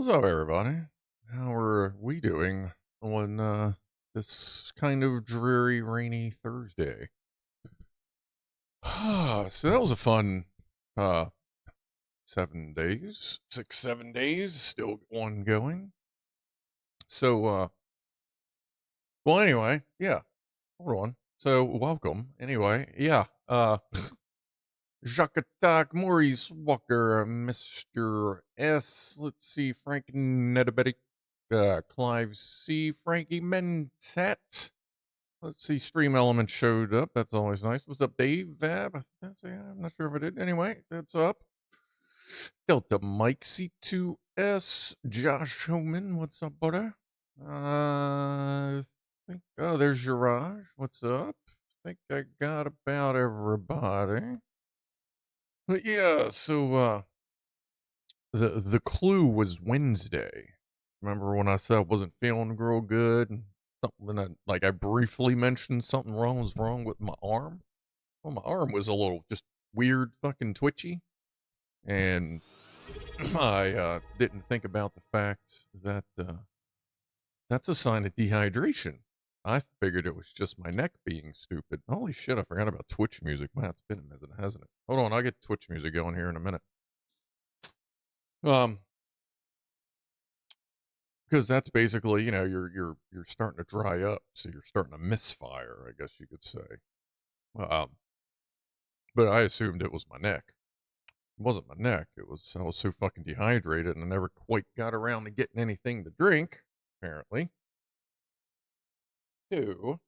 What's up, everybody? How are we doing on this kind of dreary, rainy Thursday? So that was a fun uh 7 days, 6, 7 days, still ongoing. So well, anyway, yeah. Hold on. So welcome. Anyway, yeah. Jacques Attack, Maurice Walker, Mr. S. Let's see, Frank Nedabetic, Clive C. Frankie Mentat. Let's see, Stream Element showed up. That's always nice. What's up, Dave? Vab? I'm not sure if I did. Anyway, that's up. Delta Mike C2S. Josh Homan. What's up, butter? Oh, there's Jirage. What's up? I think I got about everybody. But yeah, so the clue was Wednesday. Remember when I said I wasn't feeling real good and something I briefly mentioned something wrong was wrong with my arm? Well, my arm was a little just weird fucking twitchy. And I didn't think about the fact that that's a sign of dehydration. I figured it was just my neck being stupid. Holy shit, I forgot about Twitch music. Man, it's been a minute, hasn't it? Hold on, I'll get Twitch music going here in a minute. Because that's basically, you're starting to dry up, so you're starting to misfire, I guess you could say. But I assumed it was my neck. It wasn't my neck. I was so fucking dehydrated, and I never quite got around to getting anything to drink. Apparently, so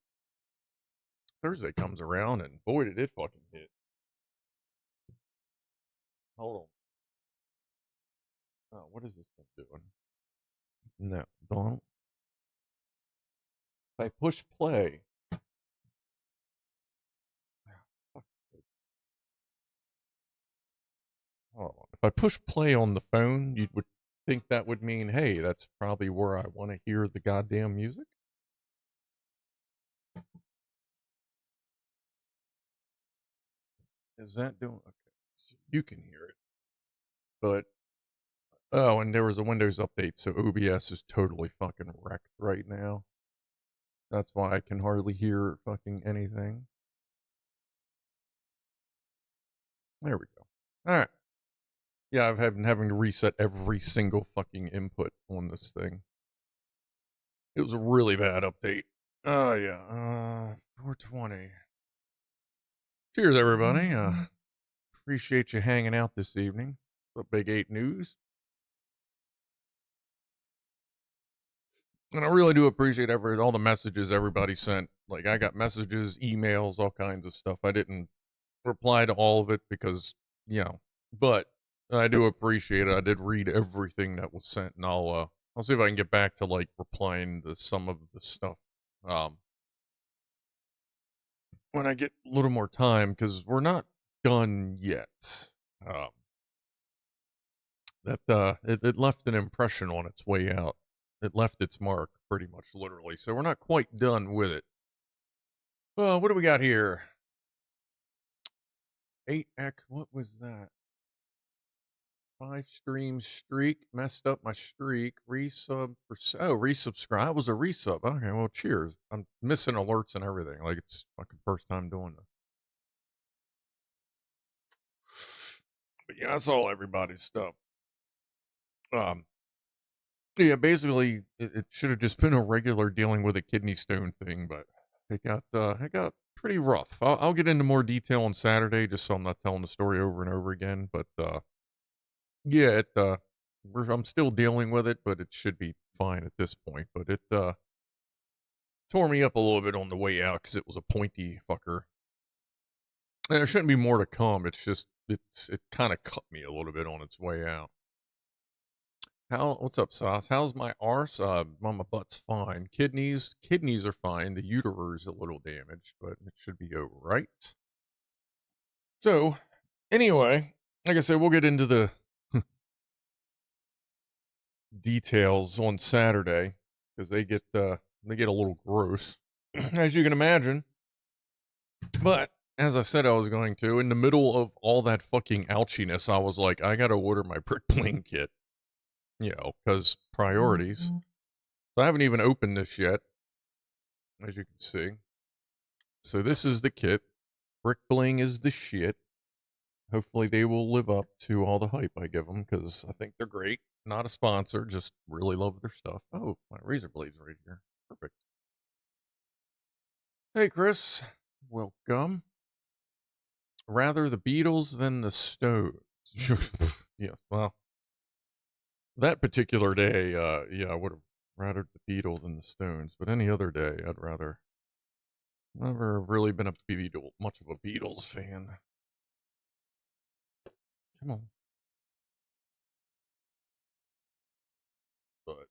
Thursday comes around, and boy, did it fucking hit. Hold on. Oh, what is this thing doing? No, don't. If I push play. Oh, if I push play on the phone, you would think that would mean, hey, that's probably where I want to hear the goddamn music. Is that doing okay? So you can hear it, but oh, and there was a Windows update, so OBS is totally fucking wrecked right now. That's why I can hardly hear fucking anything. There we go. All right. Yeah, I've been having to reset every single fucking input on this thing. It was a really bad update. Oh yeah. 420. Cheers, everybody. Appreciate you hanging out this evening. The Big 8 News. And I really do appreciate all the messages everybody sent. Like, I got messages, emails, all kinds of stuff. I didn't reply to all of it because, but I do appreciate it. I did read everything that was sent, and I'll see if I can get back to, like, replying to some of the stuff, when I get a little more time, because we're not done yet. It left an impression on its way out. It left its mark, pretty much, literally. So we're not quite done with it. What do we got here? 8x, what was that? 5 stream streak, messed up my streak. Resub for resubscribe was a resub. Okay, well, cheers. I'm missing alerts and everything. Like, it's fucking first time doing this. But yeah, I saw everybody's stuff. Yeah, basically, it should have just been a regular dealing with a kidney stone thing, but it got pretty rough. I'll get into more detail on Saturday, just so I'm not telling the story over and over again. But yeah, I'm still dealing with it, but it should be fine at this point. But it tore me up a little bit on the way out because it was a pointy fucker. And there shouldn't be more to come. It's just it kind of cut me a little bit on its way out. What's up, Sauce? How's my arse? My butt's fine. Kidneys are fine. The uterus a little damaged, but it should be over, right? So, anyway, like I said, we'll get into the details on Saturday because they get a little gross, as you can imagine. But as I said, I was going to. In the middle of all that fucking ouchiness, I was like, I gotta order my prick plane kit. you know, because priorities. So I haven't even opened this yet, as you can see. So this is the kit. Brick Bling is the shit. Hopefully they will live up to all the hype I give them, because I think they're great. Not a sponsor, just really love their stuff. Oh, my razor blade's right here. Perfect. Hey, Chris. Welcome. Rather the Beatles than the Stones. Yeah, well, that particular day, yeah, I would have rather the Beatles than the Stones. But any other day, I'd rather. Never really been a much of a Beatles fan. Come on. But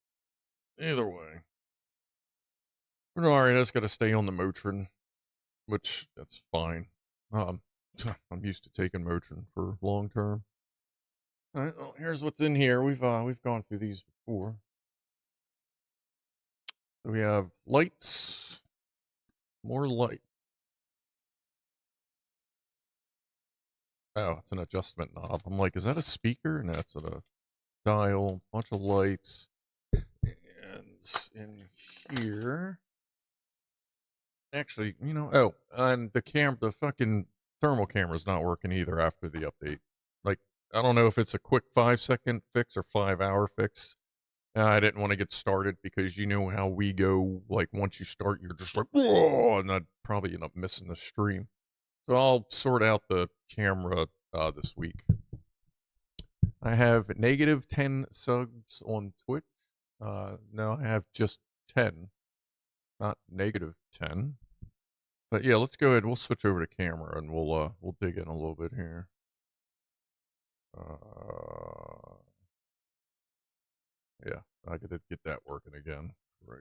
either way. But all right, I just got to stay on the Motrin, which that's fine. Um, I'm used to taking Motrin for long term. All right, well, here's what's in here. We've gone through these before. So we have lights, more light. Oh, it's an adjustment knob. I'm like, is that a speaker? And that's a dial, bunch of lights. And in here, actually, you know, oh, and the fucking thermal camera's not working either after the update. Like, I don't know if it's a quick 5-second fix or 5-hour fix. I didn't want to get started because you know how we go. Like, once you start, you're just like, whoa, and I'd probably end up missing the stream. So I'll sort out the camera this week. I have negative 10 subs on Twitch. No, I have just 10, not negative 10. But yeah, let's go ahead. We'll switch over to camera and we'll dig in a little bit here. Yeah, I gotta get that working again. Right.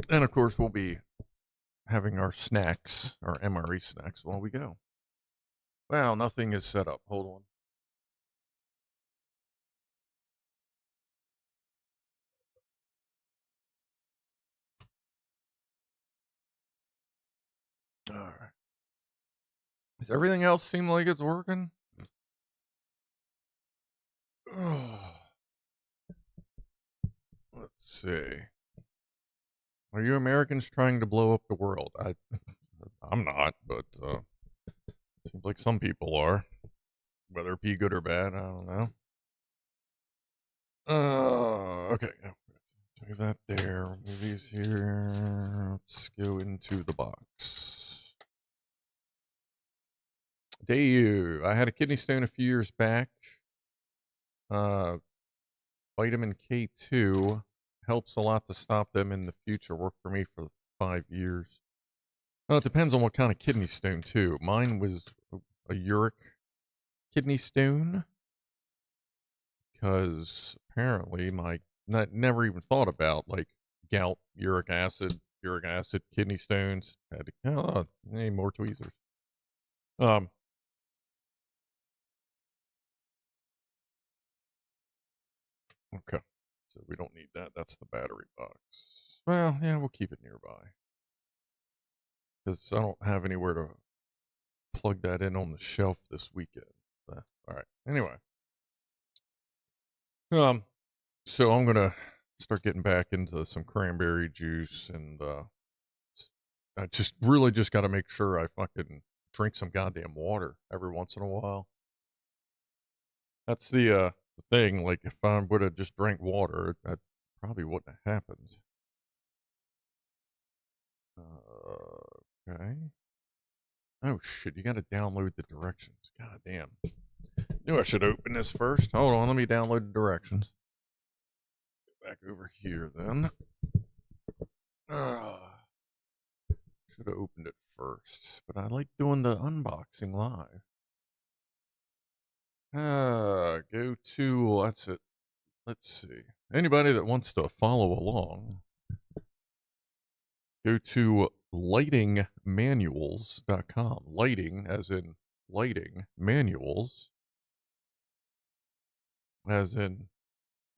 And of course, we'll be having our snacks, our MRE snacks, while we go. Well, nothing is set up. Hold on. All right. Does everything else seem like it's working? Let's see. Are you Americans trying to blow up the world? I'm not, but seems like some people are. Whether it be good or bad, I don't know. Okay. Leave that there. Move these here. Let's go into the box. Dayu. I had a kidney stone a few years back. Vitamin K2 helps a lot to stop them in the future. Worked for me for 5 years. Well, it depends on what kind of kidney stone, too. Mine was a uric kidney stone. Because apparently never even thought about like gout, uric acid, kidney stones. Had to any more tweezers. Okay, so we don't need that. That's the battery box. Well, yeah, we'll keep it nearby because I don't have anywhere to plug that in on the shelf this weekend. All right. Anyway, so I'm gonna start getting back into some cranberry juice, and I just got to make sure I fucking drink some goddamn water every once in a while. That's the thing. Like, if I would have just drank water, that probably wouldn't have happened. Okay. Oh shit! You got to download the directions. God damn. Knew I should open this first. Hold on, let me download the directions. Get back over here then. Should have opened it first, but I like doing the unboxing live. Go to, that's it. Let's see. Anybody that wants to follow along, go to lightingmanuals.com. Lighting, as in lighting, manuals, as in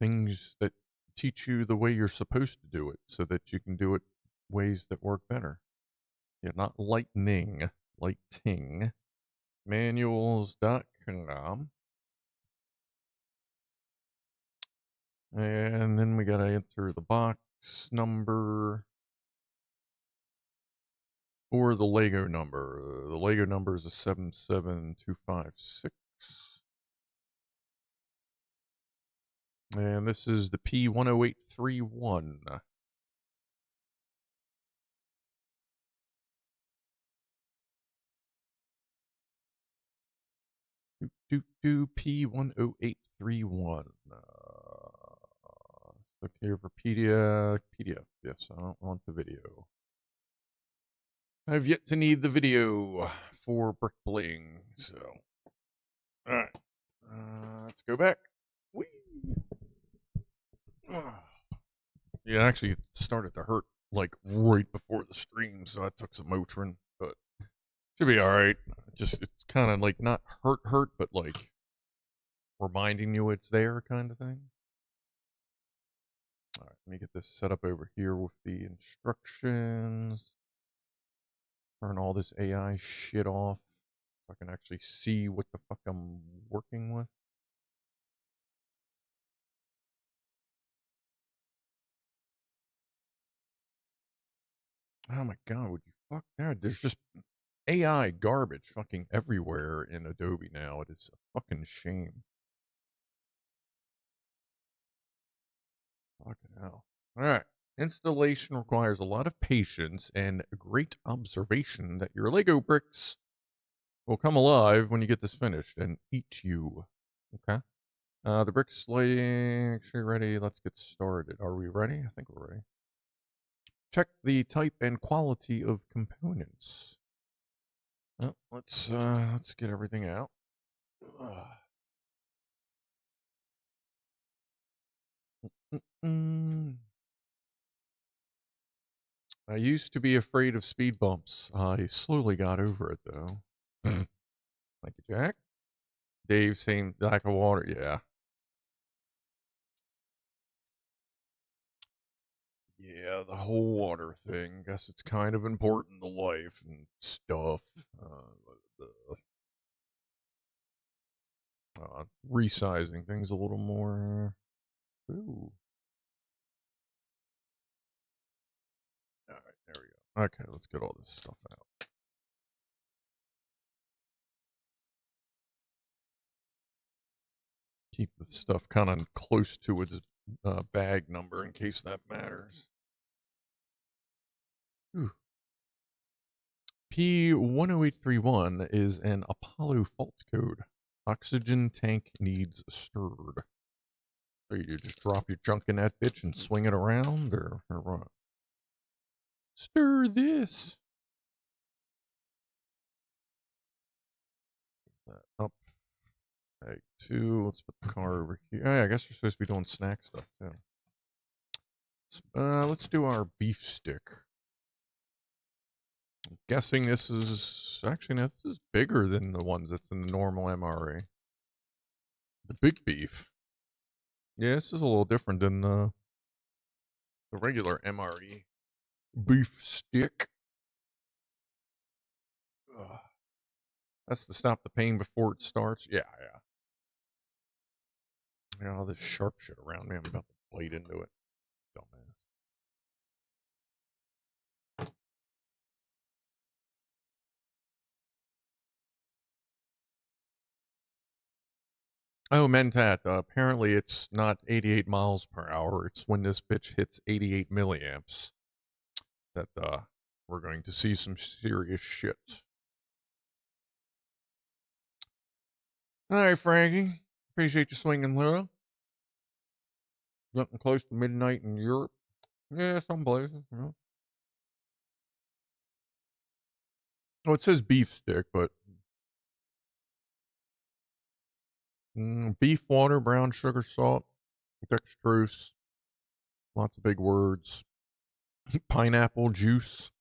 things that teach you the way you're supposed to do it so that you can do it ways that work better. Yeah, not lightning, lighting. manuals.com. And then we gotta enter the box number or the Lego number. The Lego number is a 77256. And this is the P10831. P10831. Look here for PDF. Yes, I don't want the video. I've yet to need the video for bricklaying, so. Alright. Let's go back. Whee! Yeah, it actually started to hurt like right before the stream, so I took some Motrin, but should be alright. It's kind of like not hurt, but like reminding you it's there kind of thing. Alright, let me get this set up over here with the instructions. Turn all this AI shit off so I can actually see what the fuck I'm working with. Oh my god, would you fuck that? There's just AI garbage fucking everywhere in Adobe now. It is a fucking shame. Fucking hell. Alright. Installation requires a lot of patience and great observation that your Lego bricks will come alive when you get this finished and eat you. Okay. The brick's lighting actually ready. Let's get started. Are we ready? I think we're ready. Check the type and quality of components. Well, let's get everything out. I used to be afraid of speed bumps. I slowly got over it though. Thank you, Jack. Dave, same lack of water. Yeah. Yeah, the whole water thing. Guess it's kind of important to life and stuff. Resizing things a little more. Ooh. All right, there we go. Okay, let's get all this stuff out. Keep the stuff kind of close to its bag number in case that matters. Ooh. P10831 is an Apollo fault code. Oxygen tank needs stirred. So you just drop your junk in that bitch and swing it around, or what? Stir this. Up. Egg 2. Let's put the car over here. Oh, yeah, I guess you're supposed to be doing snack stuff, too. Let's do our beef stick. I'm guessing this is... Actually, no, this is bigger than the ones that's in the normal MRE. The big beef. Yeah, this is a little different than the regular MRE beef stick. Ugh. That's to stop the pain before it starts. Yeah. I got all this sharp shit around me. I'm about to blade into it. Dumbass. Oh, Mentat. Apparently, it's not 88 miles per hour. It's when this bitch hits 88 milliamps that we're going to see some serious shit. All right, Frankie. Appreciate you swinging through. Getting close to midnight in Europe. Yeah, some places. You know. Oh, it says beef stick, but beef water, brown sugar, salt, dextrose, lots of big words. Pineapple juice,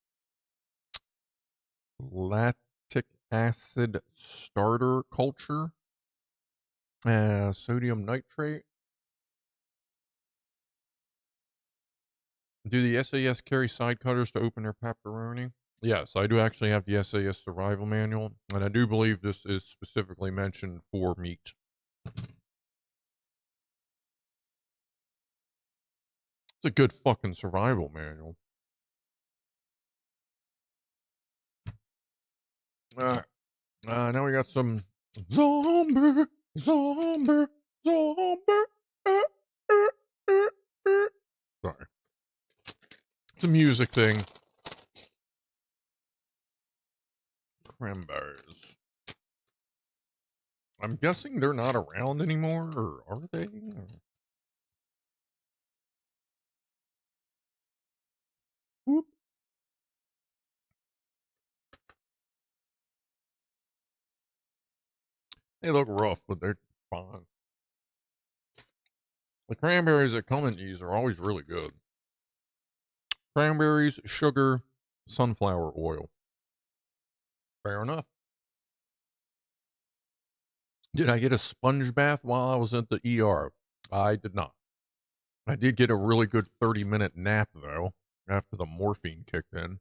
lactic acid starter culture, sodium nitrate. Do the SAS carry side cutters to open their pepperoni? Yes, I do actually have the SAS survival manual, and I do believe this is specifically mentioned for meat. It's a good fucking survival manual. Alright. Now we got some zombie, zombie, zombie. Sorry. It's a music thing. Cranberries. I'm guessing they're not around anymore, or are they? Whoop. They look rough, but they're fine. The cranberries that come in these are always really good. Cranberries, sugar, sunflower oil. Fair enough. Did I get a sponge bath while I was at the ER? I did not. I did get a really good 30-minute nap, though, after the morphine kicked in.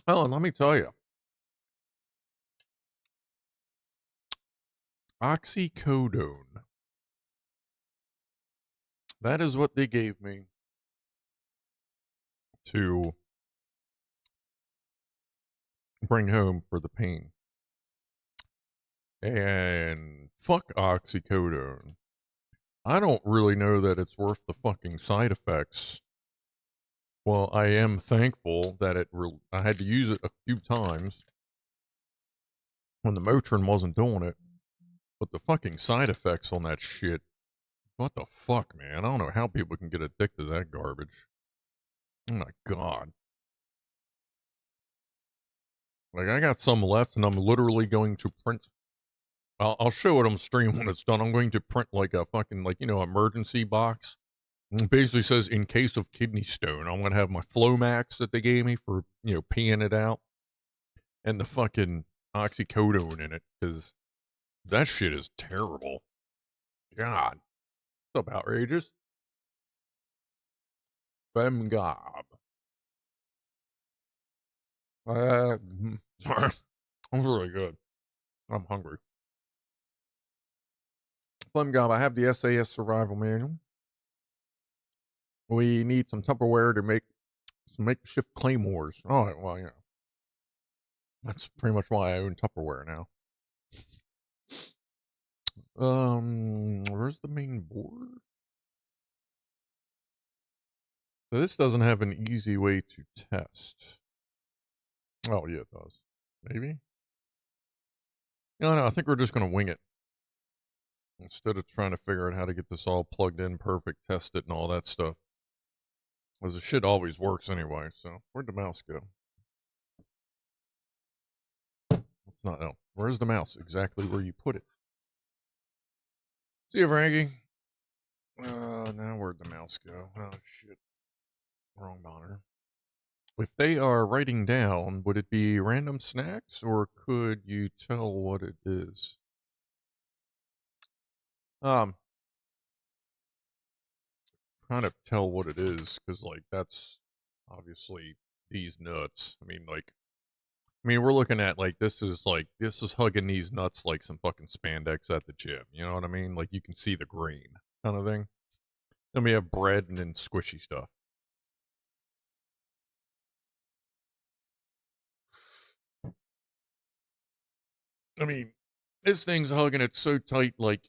Oh, and let me tell you, oxycodone. That is what they gave me to bring home for the pain. And fuck oxycodone. I don't really know that it's worth the fucking side effects. Well, I am thankful that I had to use it a few times when the Motrin wasn't doing it. But the fucking side effects on that shit, what the fuck, man? I don't know how people can get addicted to that garbage. Oh my god. Like, I got some left, and I'm literally going to print. I'll show it on stream when it's done. I'm going to print like a fucking, like, emergency box. And it basically says, in case of kidney stone, I'm going to have my Flomax that they gave me for, peeing it out. And the fucking oxycodone in it, because that shit is terrible. God. What's up, outrageous? Bem gob. Sorry. I'm really good. I'm hungry. Flim Gob, I have the SAS survival manual. We need some Tupperware to make some makeshift claymores. Oh, well, that's pretty much why I own Tupperware now. Where's the main board? So this doesn't have an easy way to test. Oh, yeah, it does. Maybe? No, I think we're just going to wing it. Instead of trying to figure out how to get this all plugged in perfect, test it, and all that stuff. Because the shit always works anyway, so where'd the mouse go? It's not, oh, where's the mouse? Exactly where you put it. See you, Frankie. Now where'd the mouse go? Oh, shit. Wrong monitor. If they are writing down, would it be random snacks, or could you tell what it is? Trying to tell what it is, because, like, that's obviously these nuts. We're looking at, like, this is hugging these nuts like some fucking spandex at the gym. You know what I mean? Like, you can see the green kind of thing. Then we have bread and then squishy stuff. I mean, this thing's hugging it so tight, like,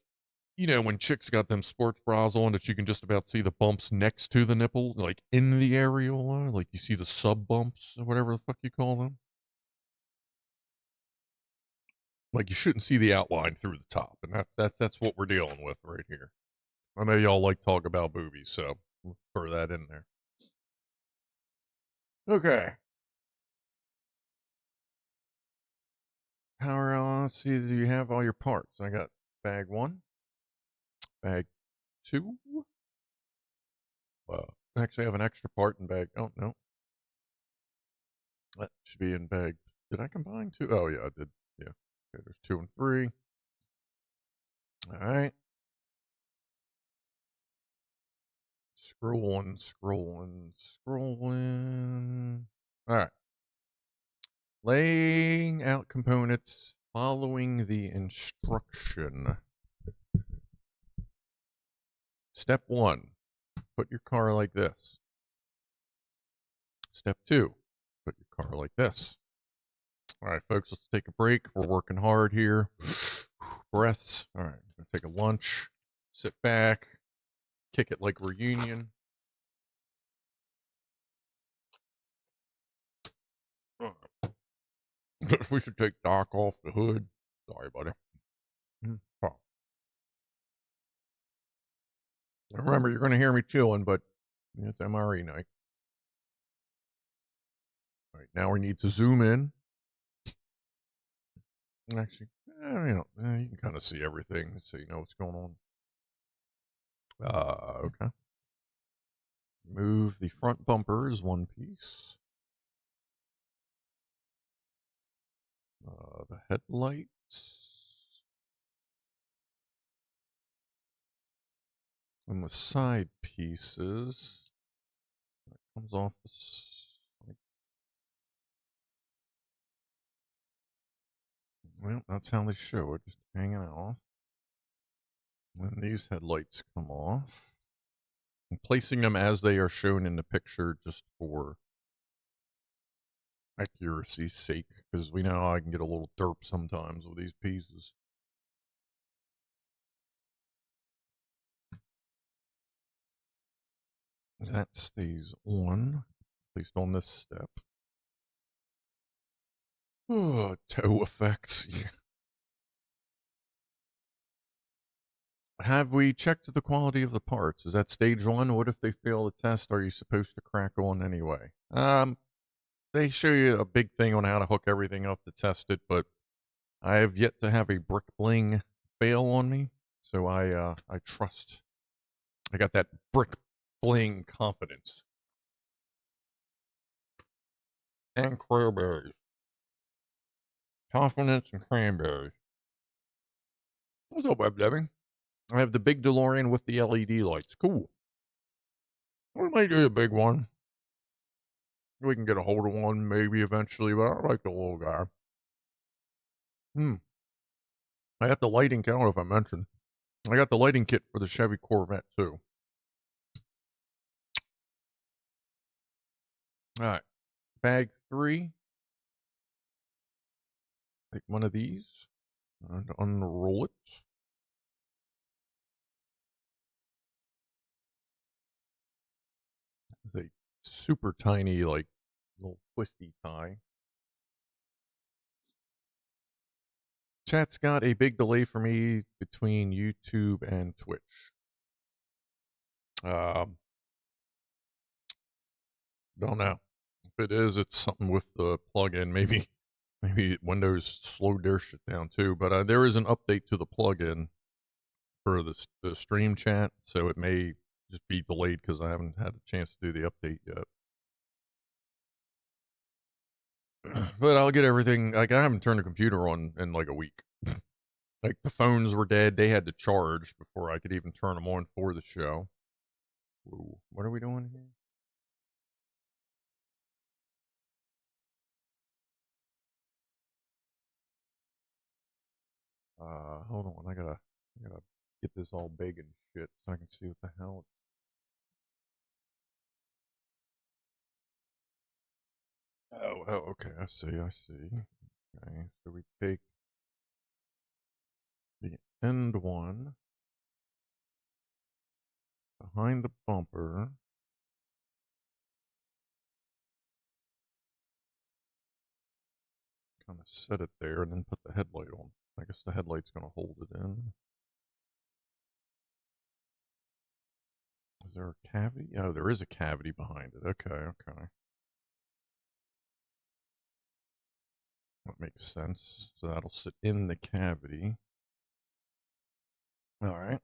when chicks got them sports bras on that you can just about see the bumps next to the nipple, like in the areola, like you see the sub bumps or whatever the fuck you call them. Like you shouldn't see the outline through the top, and that's what we're dealing with right here. I know y'all like talk about boobies, so we'll throw that in there. Okay. Power on. Let's see. Do you have all your parts? I got bag 1, bag 2. Actually, I have an extra part in bag. Oh no, that should be in bag. Did I combine 2? Oh yeah, I did. Yeah. Okay, there's 2 and 3. All right. Scrolling, scrolling, scrolling. All right. Laying out components following the instruction. Step 1, put your car like this. Step 2, put your car like this. All right, folks, let's take a break. We're working hard here. Breaths. All right, I'm going to take a lunch, sit back, kick it like reunion. We should take Doc off the hood. Sorry, buddy. Oh. Remember, you're going to hear me chilling, but it's MRE night. All right, now we need to zoom in. Actually, you can kind of see everything, so you know what's going on. Okay. Move the front bumpers one piece. The headlights. And the side pieces. That comes off the side. Well, that's how they show it, just hanging off. When these headlights come off, I'm placing them as they are shown in the picture just for accuracy's sake, because we know I can get a little derp sometimes with these pieces. That stays on, at least on this step. Oh, toe effects. Yeah. Have we checked the quality of the parts? Is that stage 1? What if they fail the test? Are you supposed to crack on anyway? They show you a big thing on how to hook everything up to test it, but I have yet to have a brick bling fail on me, so I trust. I got that brick bling confidence. And cranberries. Confidence and cranberries. What's up, Web Debbie? I have the big DeLorean with the LED lights. Cool. We might do a big one. We can get a hold of one maybe eventually, but I like the little guy. I got the lighting kit. I don't know if I mentioned. I got the lighting kit for the Chevy Corvette too. All right. Bag 3. Take one of these and unroll it. It's a super tiny, like, little twisty tie. Chat's got a big delay for me between YouTube and Twitch. Don't know. If it is, it's something with the plugin. Maybe Windows slowed their shit down too. But there is an update to the plugin for the stream chat, so it may just be delayed because I haven't had a chance to do the update yet. But I'll get everything. Like, I haven't turned the computer on in like a week. Like, the phones were dead. They had to charge before I could even turn them on for the show. Whoa, what are we doing here? Hold on. I gotta get this all big and shit so I can see what the hell. Oh, okay. I see. Okay, so we take the end one behind the bumper. Kind of set it there and then put the headlight on. I guess the headlight's gonna hold it in. Is there a cavity? Oh, there is a cavity behind it. Okay. That makes sense. So that'll sit in the cavity. All right.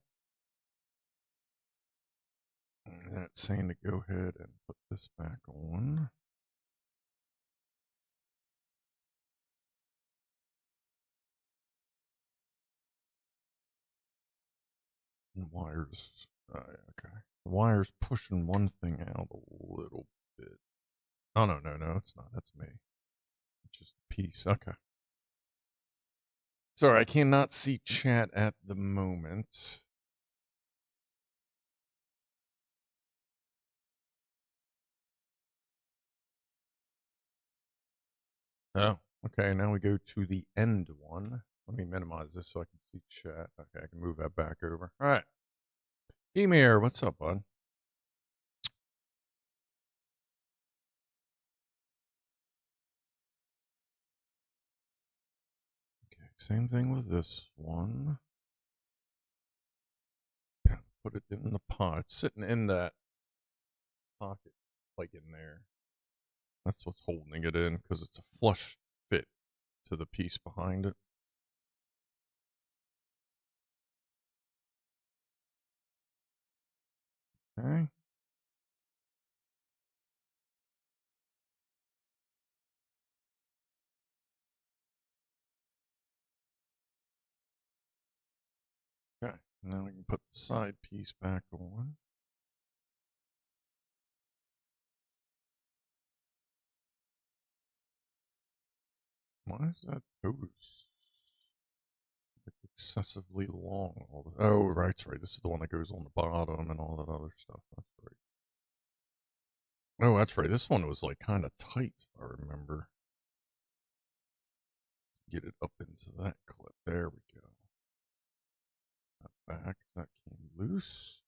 And then it's saying to go ahead and put this back on. And wires. Okay. The wire's pushing one thing out a little bit. Oh, no, it's not. That's me. It's just a piece. Okay. Sorry, I cannot see chat at the moment. Oh, okay. Now we go to the end one. Let me minimize this so I can see chat. Okay, I can move that back over. All right. Emir, what's up, bud? Okay, same thing with this one. Put it in the pot. It's sitting in that pocket, like in there. That's what's holding it in because it's a flush fit to the piece behind it. Okay. Okay. Now we can put the side piece back on. Why is that hose excessively long? Oh, right, that's right. This is the one that goes on the bottom and all that other stuff. That's right. Oh, that's right. This one was like kind of tight, if I remember. Get it up into that clip. There we go. That back, that came loose.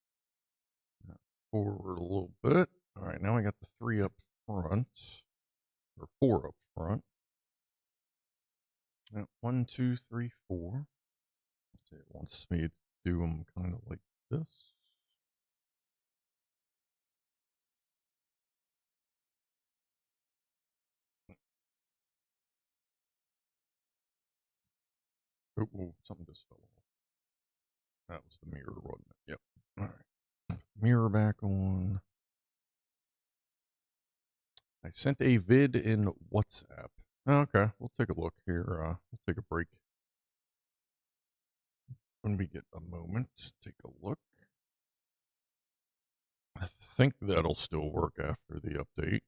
That forward a little bit. All right, now I got the 3 up front, or 4 up front. Now, 1, 2, 3, 4. It wants me to do them kind of like this. Oh, something just fell off. That was the mirror, wasn't it? Yep. All right. Mirror back on. I sent a vid in WhatsApp. Okay, we'll take a look here. We'll take a break when we get a moment. Take a look. I think that'll still work after the update.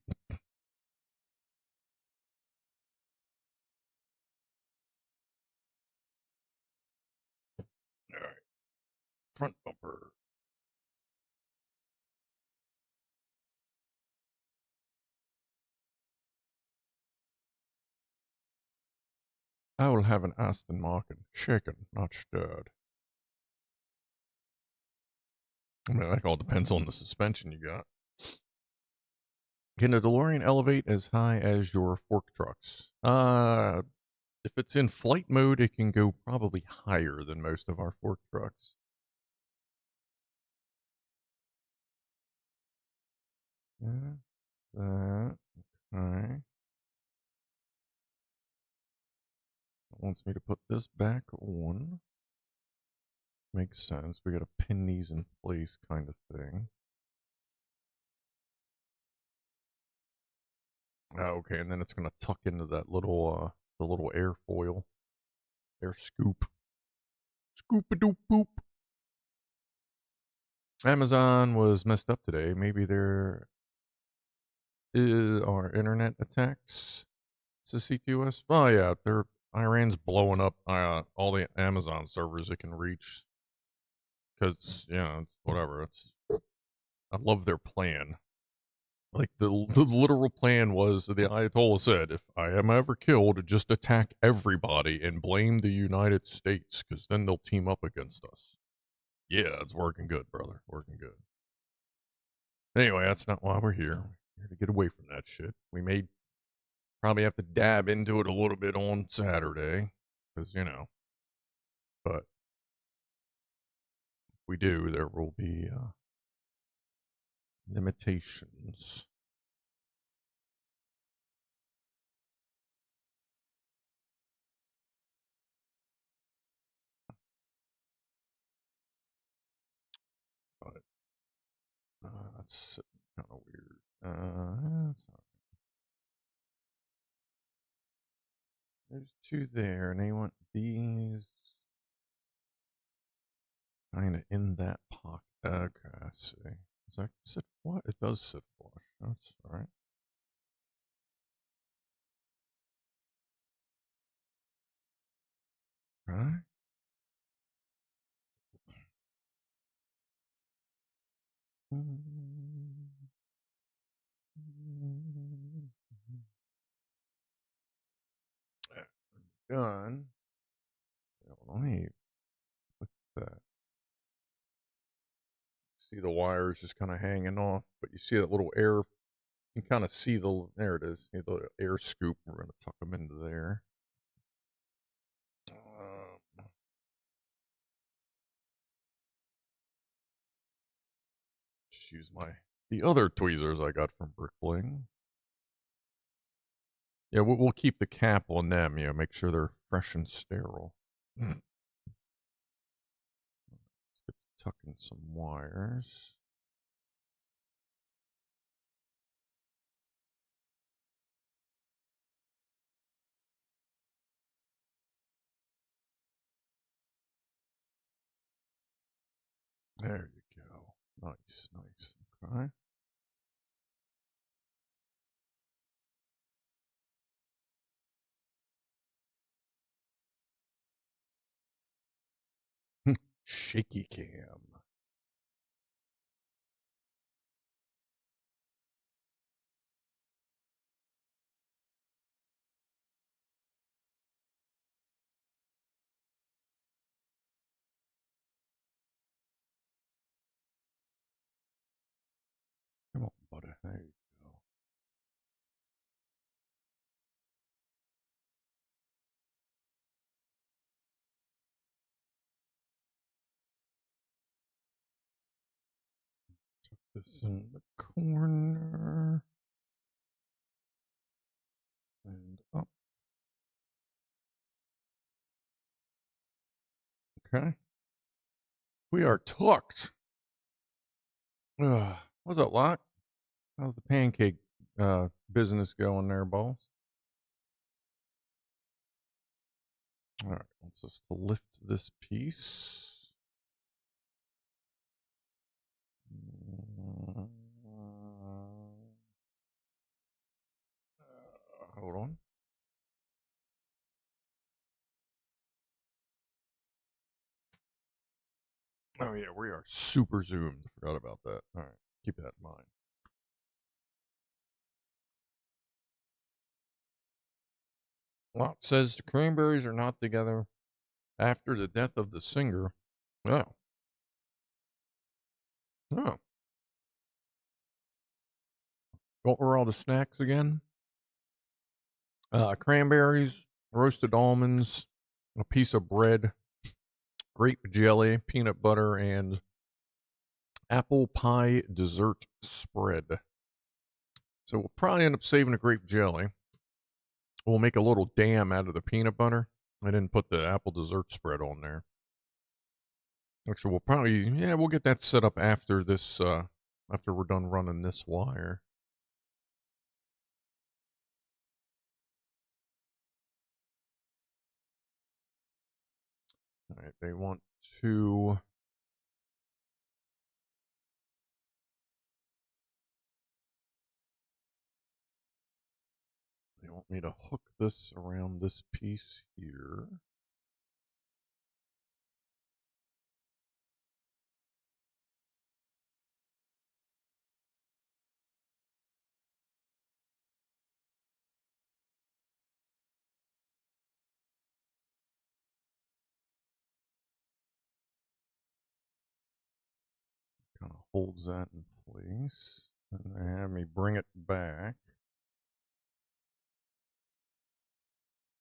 All right. Front bumper. I will have an Aston Martin. Shaken, not stirred. I mean, that all depends on the suspension you got. Can a DeLorean elevate as high as your fork trucks? If it's in flight mode, it can go probably higher than most of our fork trucks. Yeah, that. Okay. It wants me to put this back on. Makes sense. We gotta pin these in place kind of thing. Okay, and then it's gonna tuck into that little the little airfoil. Air scoop. Scoop-a-doop boop. Amazon was messed up today. Maybe there are internet attacks. It's a CQS. Oh yeah, Iran's blowing up all the Amazon servers it can reach. Because whatever. I love their plan. Like the literal plan was the Ayatollah said, if I am ever killed, just attack everybody and blame the United States, because then they'll team up against us. Yeah, it's working good, brother. Working good. Anyway, that's not why we're here. We're here to get away from that shit. We may probably have to dab into it a little bit on Saturday, because but if we do, there will be limitations. But that's kind of weird. That's not, there's 2 there, and they want these. kind of in that pocket. Okay, I see. Does that sit flush? It does sit flush. That's all right. Right. Done. Let me look at that. See the wires just kind of hanging off, but you see that little air. You can kind of see there it is. See the air scoop. We're going to tuck them into there. Just use the other tweezers I got from Brickling. Yeah, we'll keep the cap on them. Make sure they're fresh and sterile. Let's get to tucking some wires. There you go. Nice, nice. Okay. Shaky cam. Come on, buddy. There you go. Tuck this in the corner. And up. Okay. We are tucked. What's up, Lot? How's the pancake business going there, boss? All right, let's just lift this piece. Hold on. Oh yeah, we are super zoomed. Forgot about that. All right, keep that in mind. Lot says the cranberries are not together after the death of the singer. Oh. Oh. What were all the snacks again? Cranberries, roasted almonds, a piece of bread, grape jelly, peanut butter, and apple pie dessert spread. So we'll probably end up saving the grape jelly. We'll make a little dam out of the peanut butter. I didn't put the apple dessert spread on there. Actually, we'll probably, we'll get that set up after this, after we're done running this wire. All right, they want to. They want me to hook this around this piece here. Kind of holds that in place. And they have me bring it back.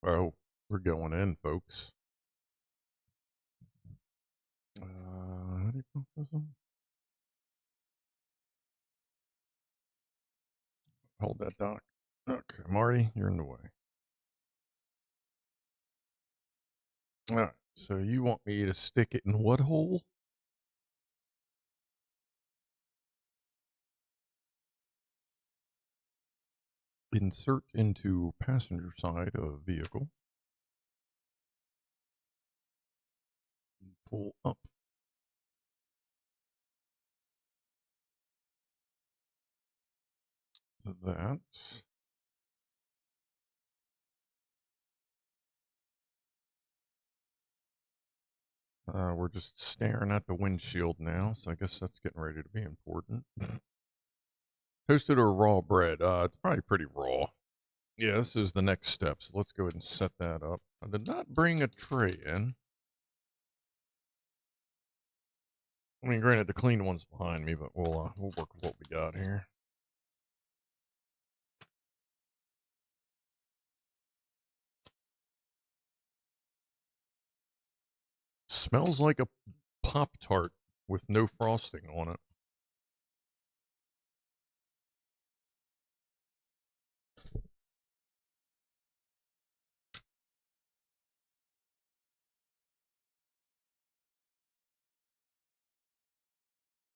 Oh, we're going in, folks. How do you put this on? Hold that, Doc. Okay, Marty, you're in the way. All right, so you want me to stick it in what hole? Insert into passenger side of vehicle. Pull up. that. We're just staring at the windshield now, so I guess that's getting ready to be important. Toasted or raw bread? It's probably pretty raw. Yeah, this is the next step, so let's go ahead and set that up. I did not bring a tray in. I mean, granted, the clean one's behind me, but we'll work with what we got here. Smells like a Pop-Tart with no frosting on it.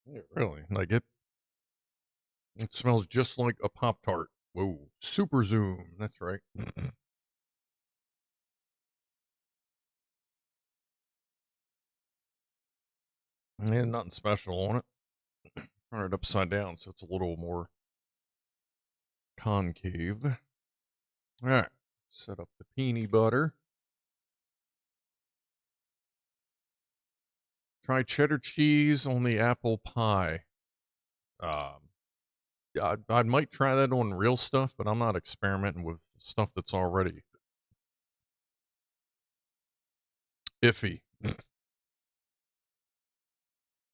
Yeah, really? Like it smells just like a Pop-Tart. Whoa. Super zoom. That's right. And nothing special on it. Turn it upside down so it's a little more concave. All right. Set up the peanut butter. Try cheddar cheese on the apple pie. I might try that on real stuff, but I'm not experimenting with stuff that's already iffy.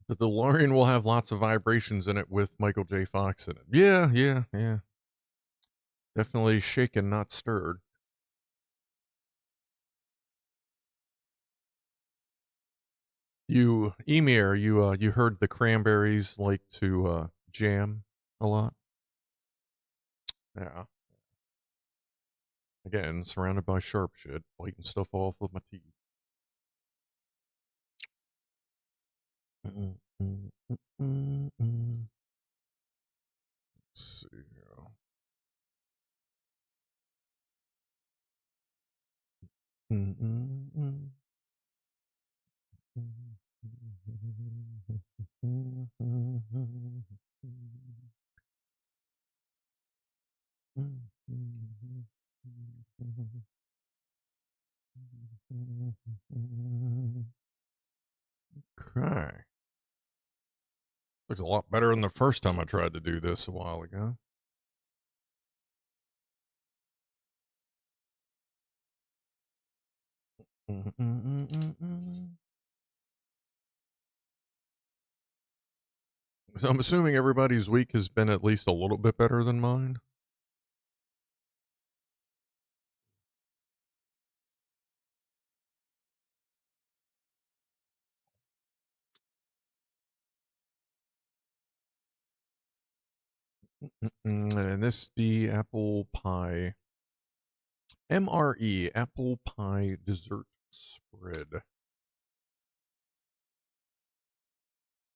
The DeLorean will have lots of vibrations in it with Michael J. Fox in it. Yeah. Definitely shaken, not stirred. You, Emir, you heard the cranberries like to jam a lot. Yeah. Again, surrounded by sharp shit, biting stuff off with my teeth. Let's see here. Okay. Looks a lot better than the first time I tried to do this a while ago. So I'm assuming everybody's week has been at least a little bit better than mine. And this the apple pie MRE apple pie dessert spread.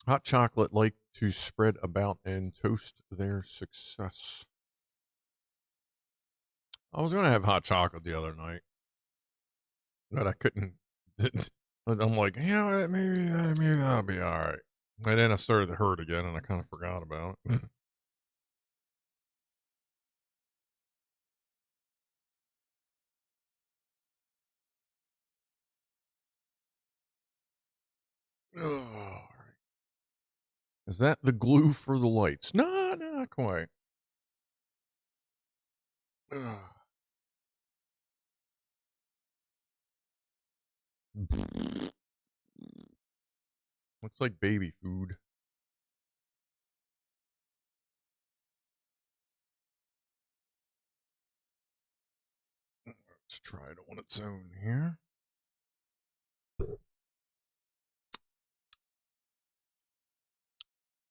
Hot chocolate like to spread about and toast their success. I was gonna have hot chocolate the other night, but I couldn't. I'm like, yeah, maybe that'll be all right. And then I started to hurt again, and I kind of forgot about it. Oh, all right. Is that the glue for the lights? No, not quite. Ugh. Looks like baby food. Let's try it on its own here.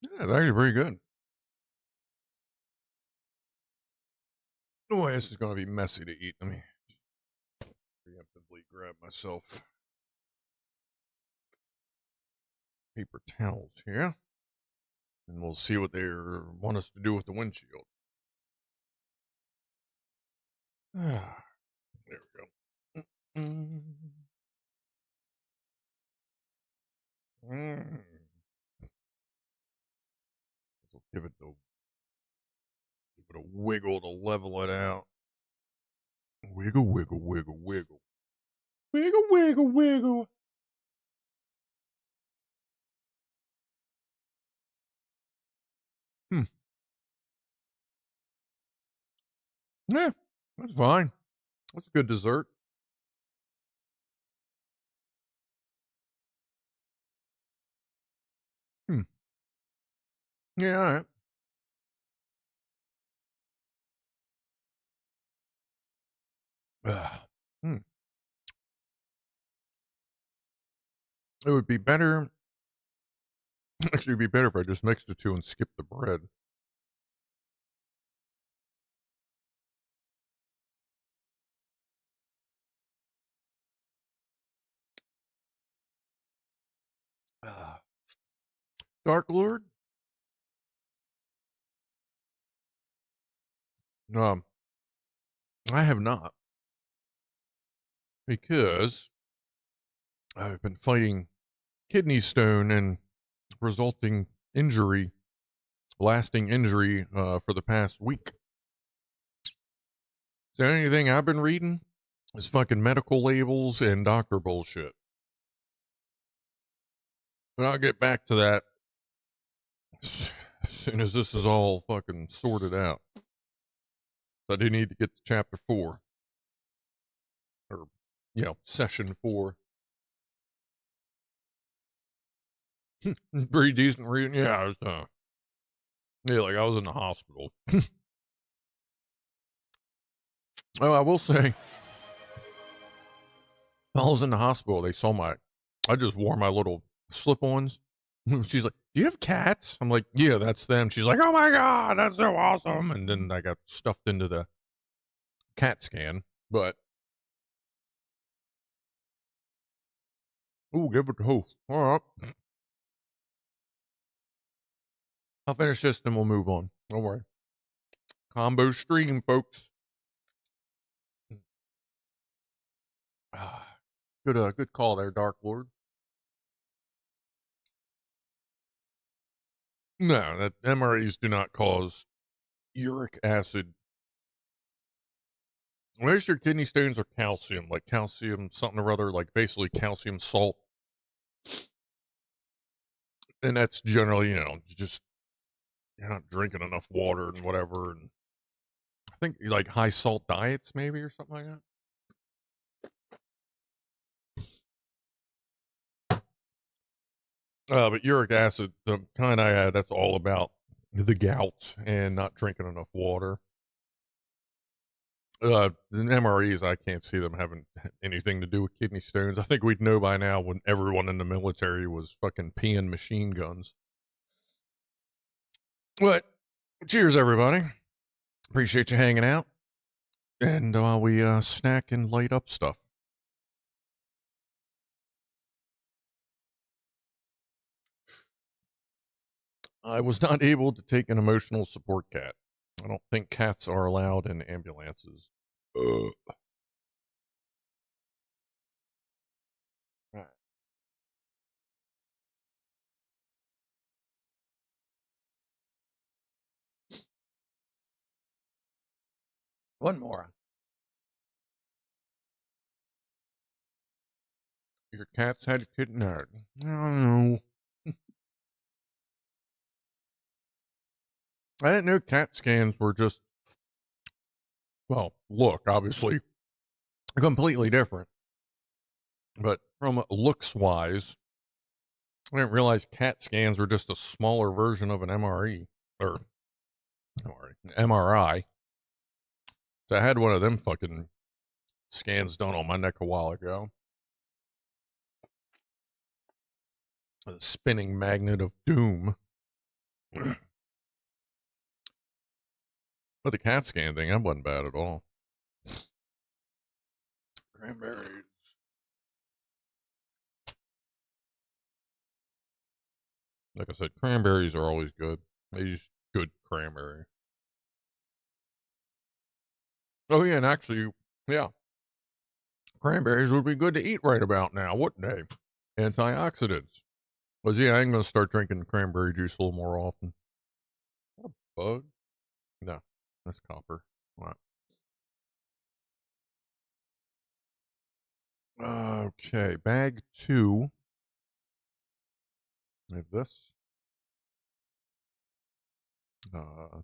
Yeah, it's actually pretty good. Oh, this is going to be messy to eat. Let me preemptively grab myself paper towels here. And we'll see what they want us to do with the windshield. Ah, there we go. We'll give it Put a wiggle to level it out. Wiggle, wiggle, wiggle, wiggle. Wiggle, wiggle, wiggle. Yeah, that's fine. That's a good dessert. Yeah, all right. Hmm. It would be better. Actually, it'd be better if I just mixed the two and skipped the bread. Dark Lord? Um, I have not. Because I've been fighting kidney stone and resulting injury, lasting injury, for the past week. So anything I've been reading is fucking medical labels and doctor bullshit. But I'll get back to that as soon as this is all fucking sorted out. So I do need to get to chapter 4. Or, session 4. Pretty decent reading. Yeah, I was, like I was in the hospital. Oh, I will say, while I was in the hospital, they saw I just wore my little slip-ons. She's like, "Do you have cats?" I'm like, "Yeah, that's them." She's like, "Oh my God, that's so awesome." And then I got stuffed into the CAT scan. But, give it to who? All right. I'll finish this, then we'll move on. Don't worry. Combo stream, folks. Good call there, Dark Lord. No, that MREs do not cause uric acid. Unless your kidney stones are calcium, like calcium something or other, like basically calcium salt. And that's generally, just you're not drinking enough water and whatever. And I think like high salt diets, maybe, or something like that. But uric acid, the kind I had, that's all about the gout and not drinking enough water. The MREs, I can't see them having anything to do with kidney stones. I think we'd know by now when everyone in the military was fucking peeing machine guns. But cheers, everybody. Appreciate you hanging out. And while we snack and light up stuff. I was not able to take an emotional support cat. I don't think cats are allowed in ambulances. Right. One more. Your cat's had a kidnapped. No. I didn't know cat scans were just, well, look, obviously, completely different. But from looks wise, I didn't realize CAT scans were just a smaller version of an MRE or MRI. So I had one of them fucking scans done on my neck a while ago. The spinning magnet of doom. But the CAT scan thing, that wasn't bad at all. Cranberries. Like I said, cranberries are always good. They use good cranberry. Oh yeah, and actually, yeah, cranberries would be good to eat right about now, wouldn't they? Antioxidants. But yeah, I'm gonna start drinking cranberry juice a little more often. What a bug? No. That's copper. Wow. Okay, bag 2. I have this.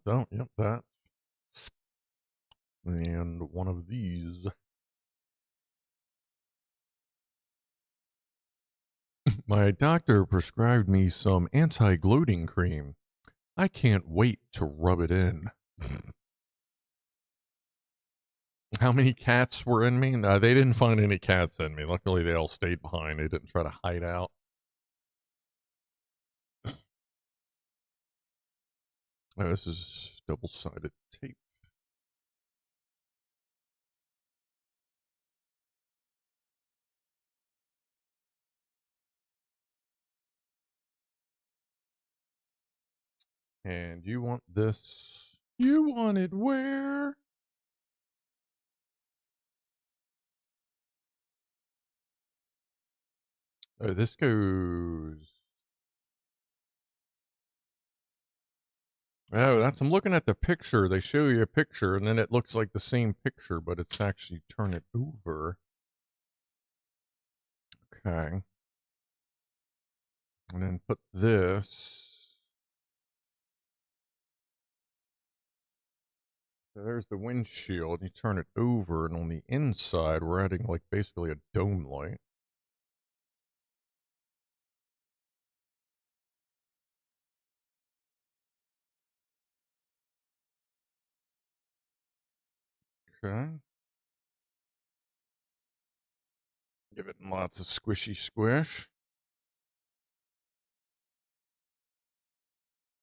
Don't, yep, that. And one of these. My doctor prescribed me some anti-gloating cream. I can't wait to rub it in. How many cats were in me? No, they didn't find any cats in me. Luckily, they all stayed behind. They didn't try to hide out. Oh, this is double-sided tape. And you want this. You want it where? Oh, this goes. Oh, that's. I'm looking at the picture. They show you a picture, and then it looks like the same picture, but it's actually turn it over. Okay. And then put this. So there's the windshield. You turn it over, and on the inside, we're adding like basically a dome light. Okay. Give it lots of squishy squish.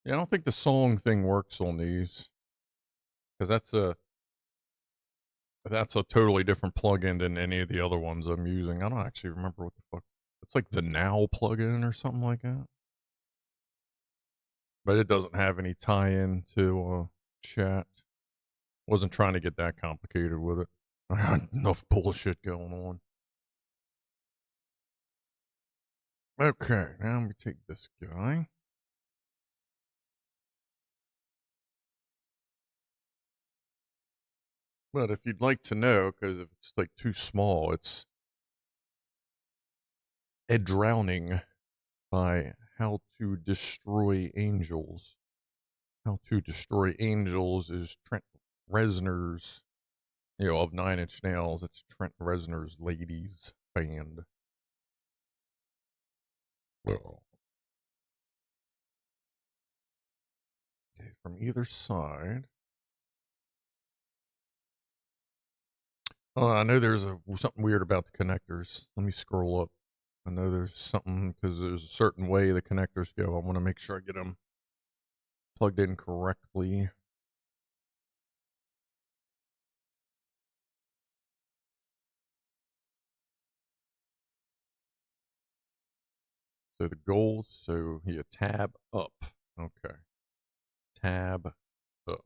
Yeah, I don't think the song thing works on these because that's a totally different plugin than any of the other ones I'm using. I don't actually remember what the fuck. It's like the Now plugin or something like that. But it doesn't have any tie-in to chat. Wasn't trying to get that complicated with it. I had enough bullshit going on. Okay, now let me take this guy. But if you'd like to know, because if it's like too small, it's A Drowning by How to Destroy Angels. How to Destroy Angels is Trent Reznor's, of Nine Inch Nails. It's Trent Reznor's ladies band. Well, okay, from either side. Oh, I know there's something weird about the connectors. Let me scroll up. I know there's something because there's a certain way the connectors go. I want to make sure I get them plugged in correctly. So the gold, so yeah, tab up. Okay. Tab up.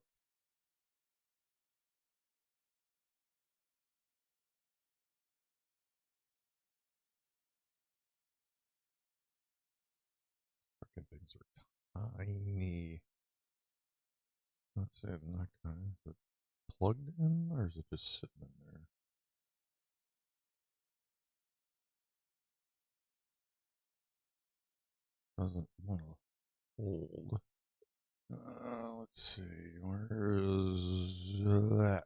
Freaking things are tiny. That's it. Not kind. Is it plugged in or is it just sitting in there? Doesn't want to hold. Let's see. Where is that?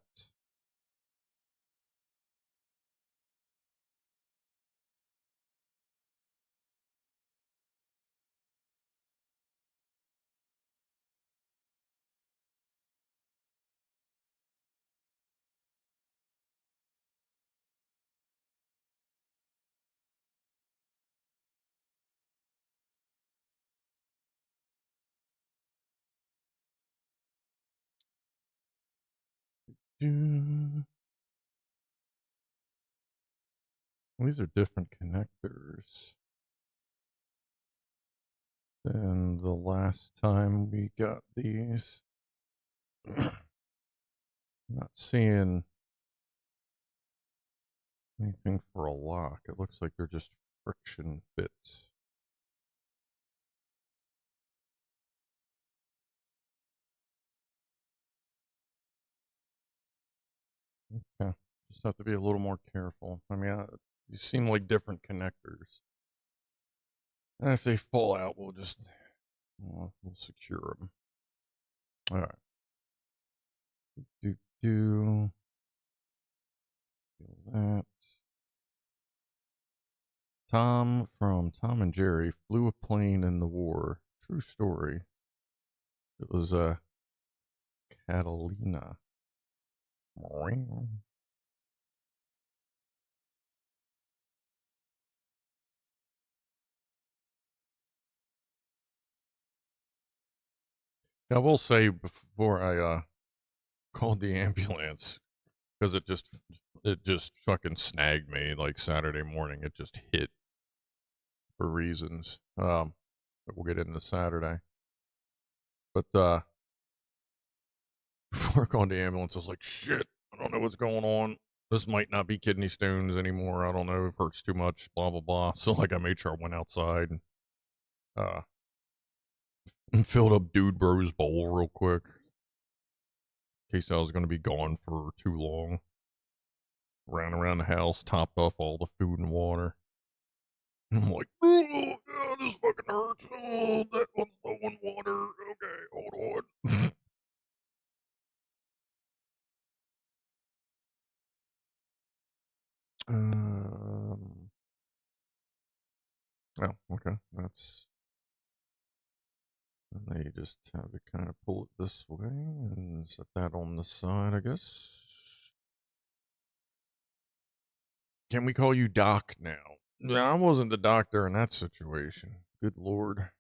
Well, these are different connectors than the last time we got these. Not seeing anything for a lock. It looks like they're just friction fits. Okay. Just have to be a little more careful. I mean, you seem like different connectors. And if they fall out, we'll secure them. All right. Do feel that. Tom from Tom and Jerry flew a plane in the war. True story. It was Catalina. I will say before I called the ambulance, because it just fucking snagged me like Saturday morning. It just hit for reasons. But we'll get into Saturday. But before I called the ambulance, I was like, shit, I don't know what's going on. This might not be kidney stones anymore. I don't know. It hurts too much. Blah blah blah. So like, I made sure I went outside uh, and filled up Dude Bro's bowl real quick in case I was going to be gone for too long. Ran around the house, topped off all the food and water. I'm like, oh, yeah, this fucking hurts. Oh, that one's low in water. Okay, hold on. um, oh, okay. And they just have to kind of pull it this way and set that on the side, I guess. Can we call you Doc now? No, I wasn't the doctor in that situation. Good Lord.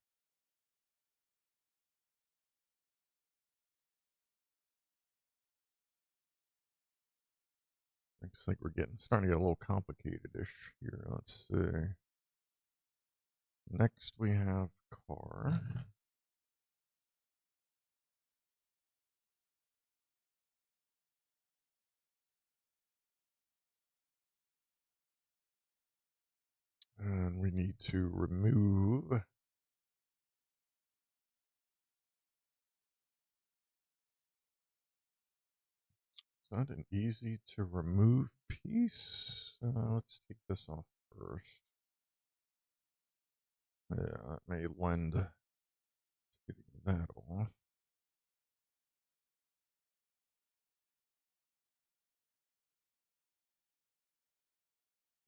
Looks like we're starting to get a little complicated-ish here. Let's see. Next we have car. And we need to remove. Is that an easy to remove piece? Let's take this off first. Yeah, that may lend to getting that off.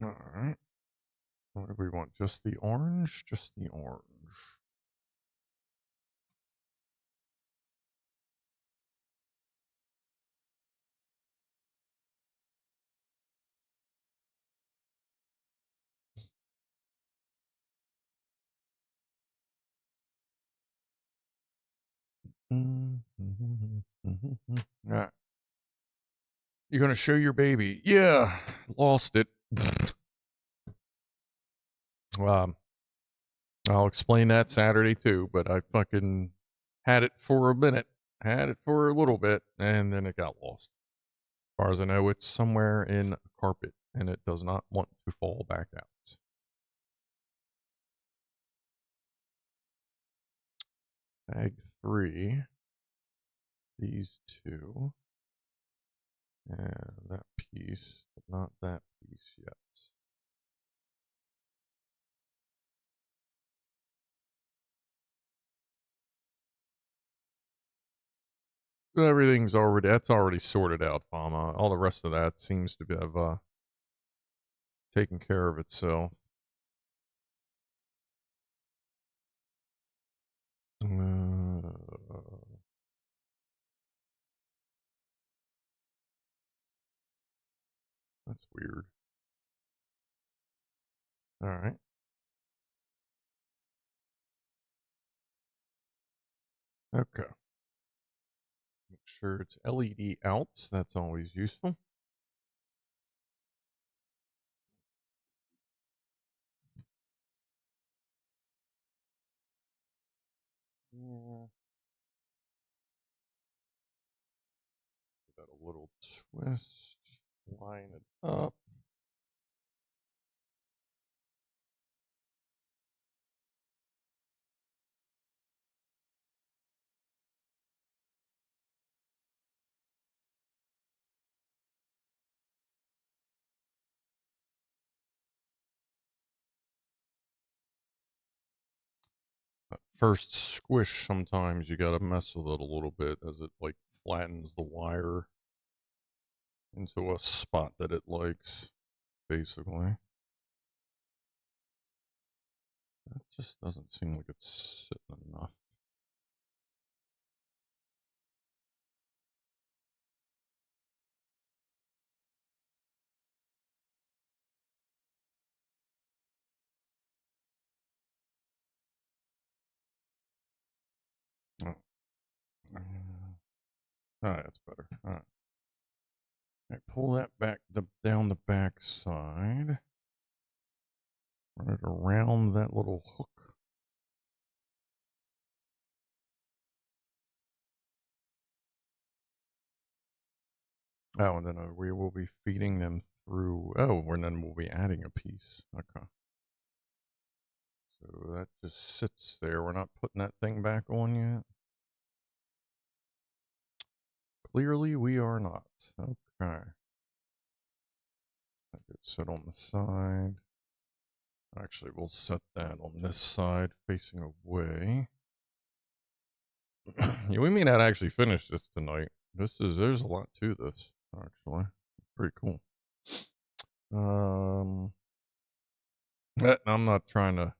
Alright. What do we want? Just the orange? Just the orange. Alright. You're gonna show your baby. Yeah, lost it. I'll explain that Saturday too, but I fucking had it for a minute, had it for a little bit, and then it got lost. As far as I know, it's somewhere in a carpet, and it does not want to fall back out. Bag 3, these two, and that piece, but not that piece yet. That's already sorted out, Fama. All the rest of that seems to have taken care of itself. That's weird. All right. Okay. Make sure it's LED out. That's always useful. Yeah. Give that a little twist. Line it up. first squish, sometimes you gotta mess with it a little bit as it, like, flattens the wire into a spot that it likes, basically. That just doesn't seem like it's sitting enough. Oh. That's better. Alright. Pull that back down the back side. Run it around that little hook. Oh, and then we will be feeding them through. Oh, and then we'll be adding a piece. Okay. So that just sits there. We're not putting that thing back on yet. Clearly, we are not. Okay. That gets set on the side. Actually, we'll set that on this side, facing away. Yeah, we may not actually finish this tonight. There's a lot to this, actually. It's pretty cool. I'm not trying to.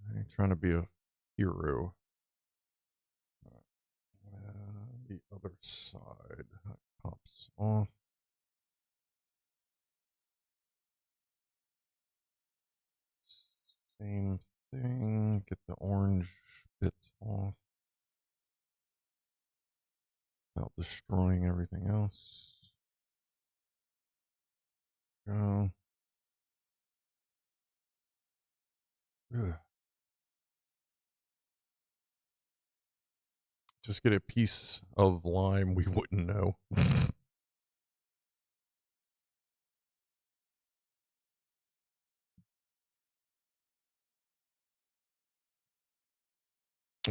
I ain't trying to be a hero. The other side that pops off. Same thing. Get the orange bit off without destroying everything else. Go. Ugh. Just get a piece of lime we wouldn't know.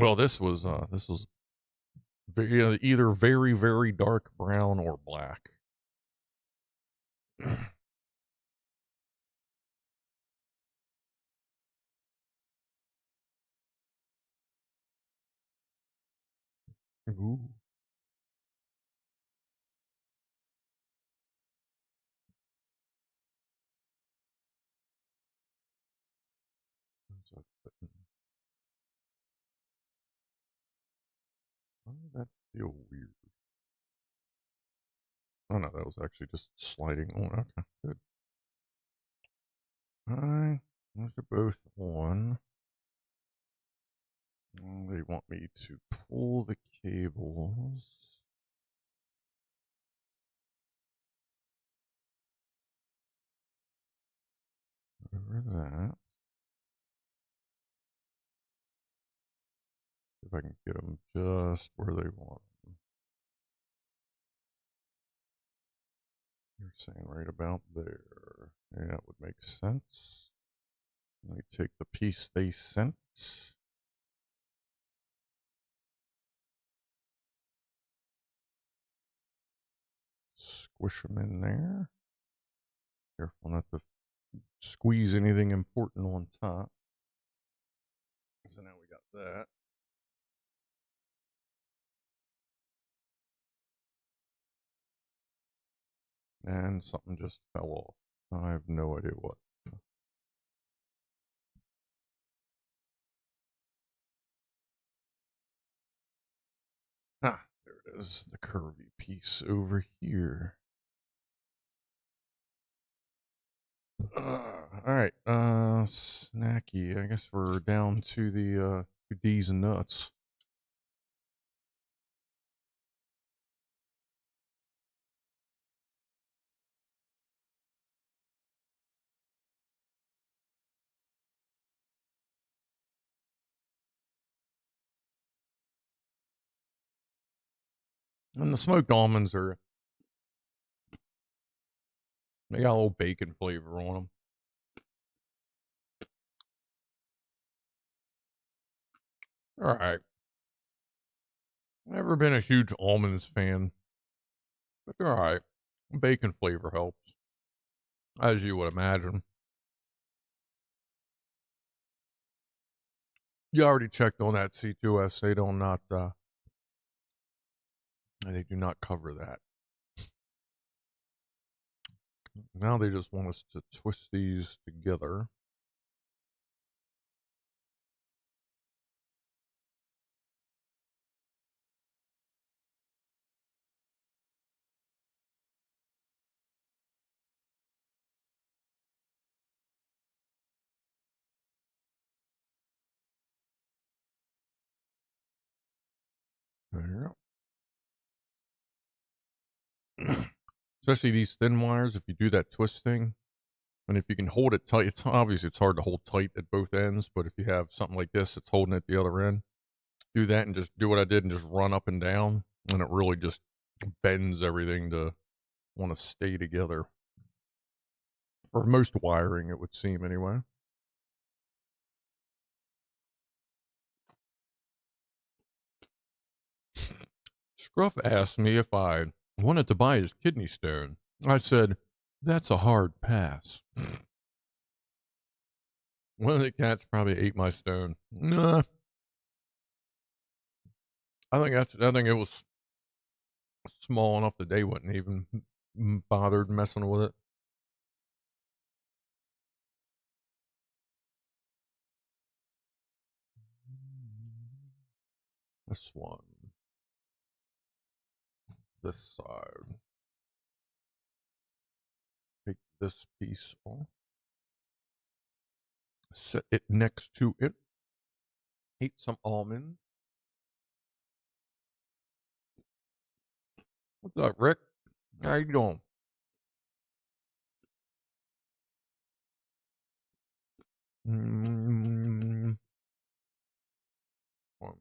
Well, this was either very, very dark brown or black. Ooh. Why did that feel weird? Oh no, that was actually just sliding on. Okay, good. Alright, those are both on. They want me to pull the cables. Over that. If I can get them just where they want them. You're saying right about there. Yeah, that would make sense. Let me take the piece they sent. Squish them in there. Careful not to squeeze anything important on top. So now we got that. And something just fell off. I have no idea what. Ah, there it is. The curvy piece over here. Alright, snacky. I guess we're down to the D's and nuts. And the smoked almonds are, they got a little bacon flavor on them. Alright. Never been a huge almonds fan. But they're alright. Bacon flavor helps. As you would imagine. You already checked on that C2S. They do not cover that. Now they just want us to twist these together. There you go. Especially these thin wires, if you do that twist thing, and if you can hold it tight, it's obviously it's hard to hold tight at both ends, but if you have something like this that's holding at the other end, do that and just do what I did and just run up and down, and it really just bends everything to want to stay together. For most wiring, it would seem anyway. Scruff asked me if I wanted to buy his kidney stone. I said, that's a hard pass. One of the cats probably ate my stone. Nah. I think it was small enough that they wouldn't even bothered messing with it. This one. This side. Take this piece off. Set it next to it. Eat some almond. What's up, Rick? How you doing? Let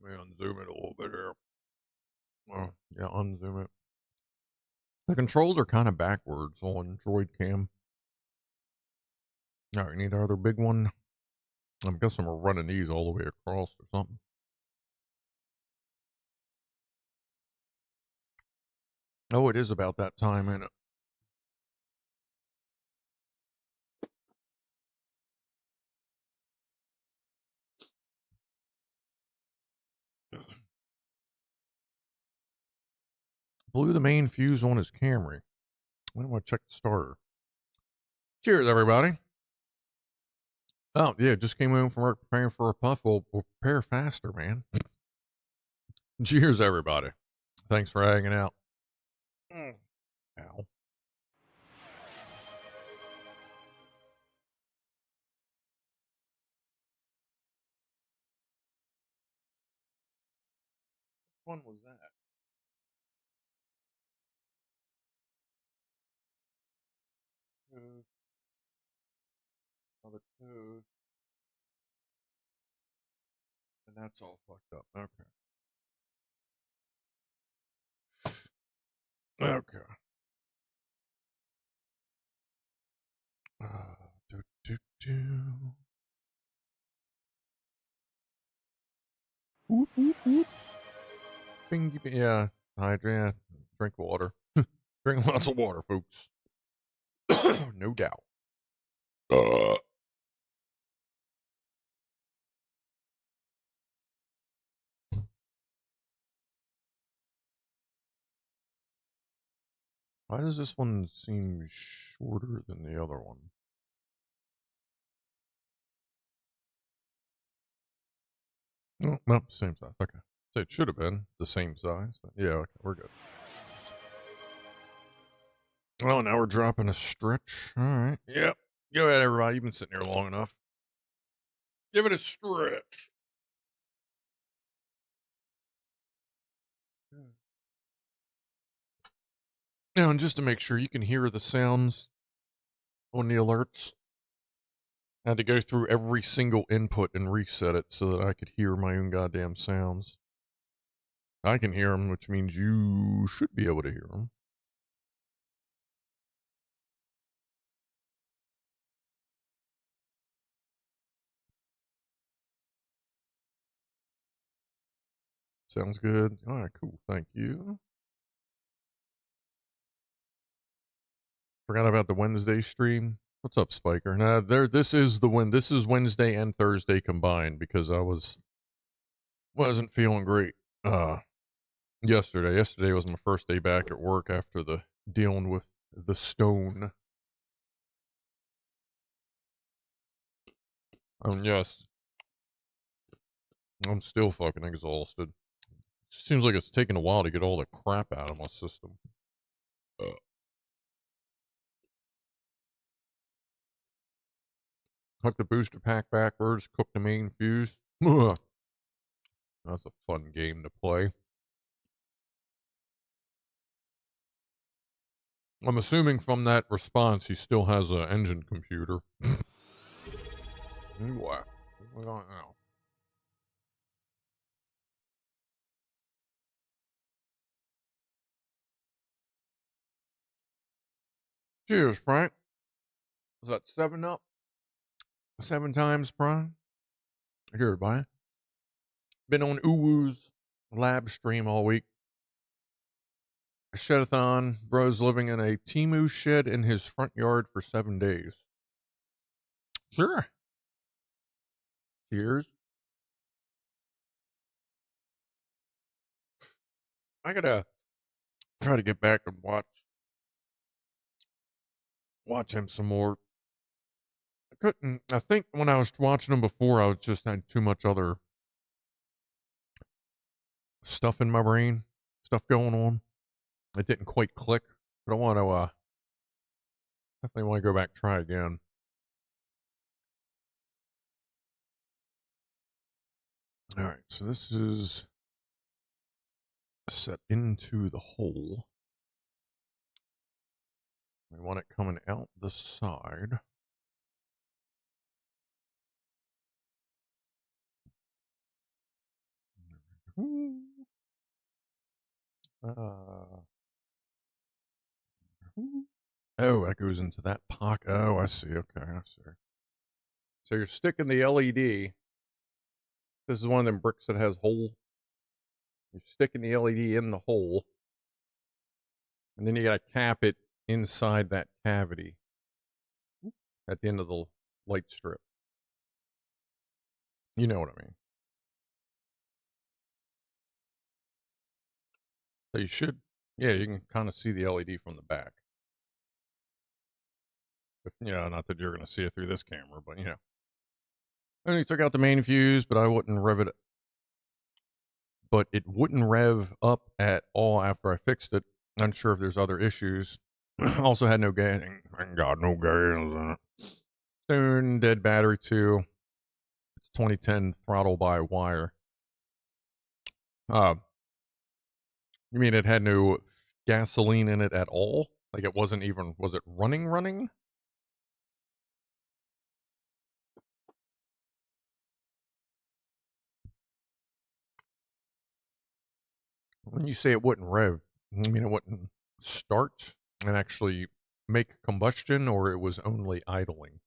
me unzoom it a little bit here. Oh, yeah, unzoom it. The controls are kind of backwards on Droid Cam. All right, need our other big one. I'm guessing we're running these all the way across or something. Oh, it is about that time, ain't it? Blew the main fuse on his Camry. I want to check the starter. Cheers, everybody. Oh, yeah, just came home from work preparing for a puff. We'll prepare faster, man. Cheers, everybody. Thanks for hanging out. Ow. Which one was that? Another two. And that's all fucked up. Okay. Okay. Do, do, do. Whoop, whoop, whoop. Bing, yeah, hydrate. Drink water. Drink lots of water, folks. No doubt. Why does this one seem shorter than the other one? Oh, no, same size. Okay. So it should have been the same size. But yeah, okay, we're good. Oh, now we're dropping a stretch. All right. Yep. Go ahead, everybody. You've been sitting here long enough. Give it a stretch. Now, and just to make sure you can hear the sounds on the alerts, I had to go through every single input and reset it so that I could hear my own goddamn sounds. I can hear them, which means you should be able to hear them. Sounds good. All right, cool. Thank you. Forgot about the Wednesday stream. What's up, Spiker? Now, this is Wednesday and Thursday combined because I was Wasn't feeling great. Yesterday. Yesterday was my first day back at work after the dealing with the stone. Yes, I'm still fucking exhausted. Seems like it's taking a while to get all the crap out of my system. Hook the booster pack backwards, cook the main fuse. That's a fun game to play. I'm assuming from that response he still has an engine computer. What? We don't know. Cheers, Frank. Was that 7 up? 7 times, Brian? Here, Brian. Been on Uwu's lab stream all week. Shedathon, bro's living in a Timu shed in his front yard for 7 days. Sure. Cheers. I gotta try to get back and watch him some more. I couldn't. I think when I was watching him before, I was just had too much other stuff in my brain, stuff going on. It didn't quite click. But I want to definitely want to go back try again. All right, so this is set into the hole. We want it coming out the side. Oh, that goes into that pocket. Oh, I see. Okay, I see. So you're sticking the LED. This is one of them bricks that has hole. You're sticking the LED in the hole, and then you got to cap it inside that cavity at the end of the light strip. You know what I mean. So you should, yeah, you can kind of see the LED from the back. But, not that you're going to see it through this camera, but And he took out the main fuse, but I wouldn't rev it. But it wouldn't rev up at all after I fixed it. Unsure if there's other issues. Also had no gas. Thank God, no gas. Stone dead battery too. It's 2010 throttle by wire. You mean it had no gasoline in it at all? Like it wasn't even, was it running? When you say it wouldn't rev, you mean it wouldn't start and actually make combustion, or it was only idling?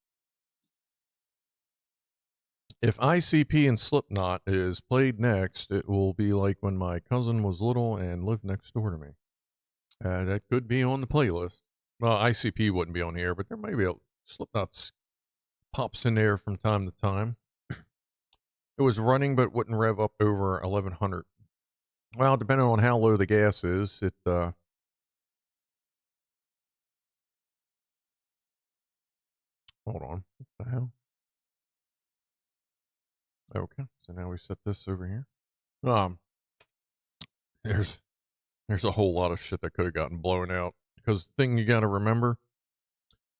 If ICP and Slipknot is played next, it will be like when my cousin was little and lived next door to me. That could be on the playlist. Well, ICP wouldn't be on here, but there may be a Slipknot pops in there from time to time. It was running, but wouldn't rev up over 1100. Well, depending on how low the gas is, it hold on. What the hell? Okay, so now we set this over here. There's a whole lot of shit that could have gotten blown out. Because the thing you got to remember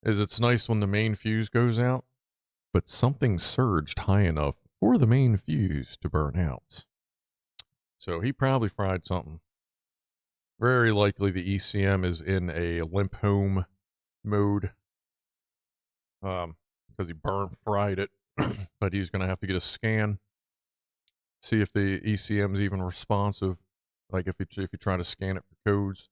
is it's nice when the main fuse goes out, but something surged high enough for the main fuse to burn out. So he probably fried something. Very likely the ECM is in a limp home mode. Because he fried it. But he's going to have to get a scan. See if the ECM is even responsive. Like if you try to scan it for codes.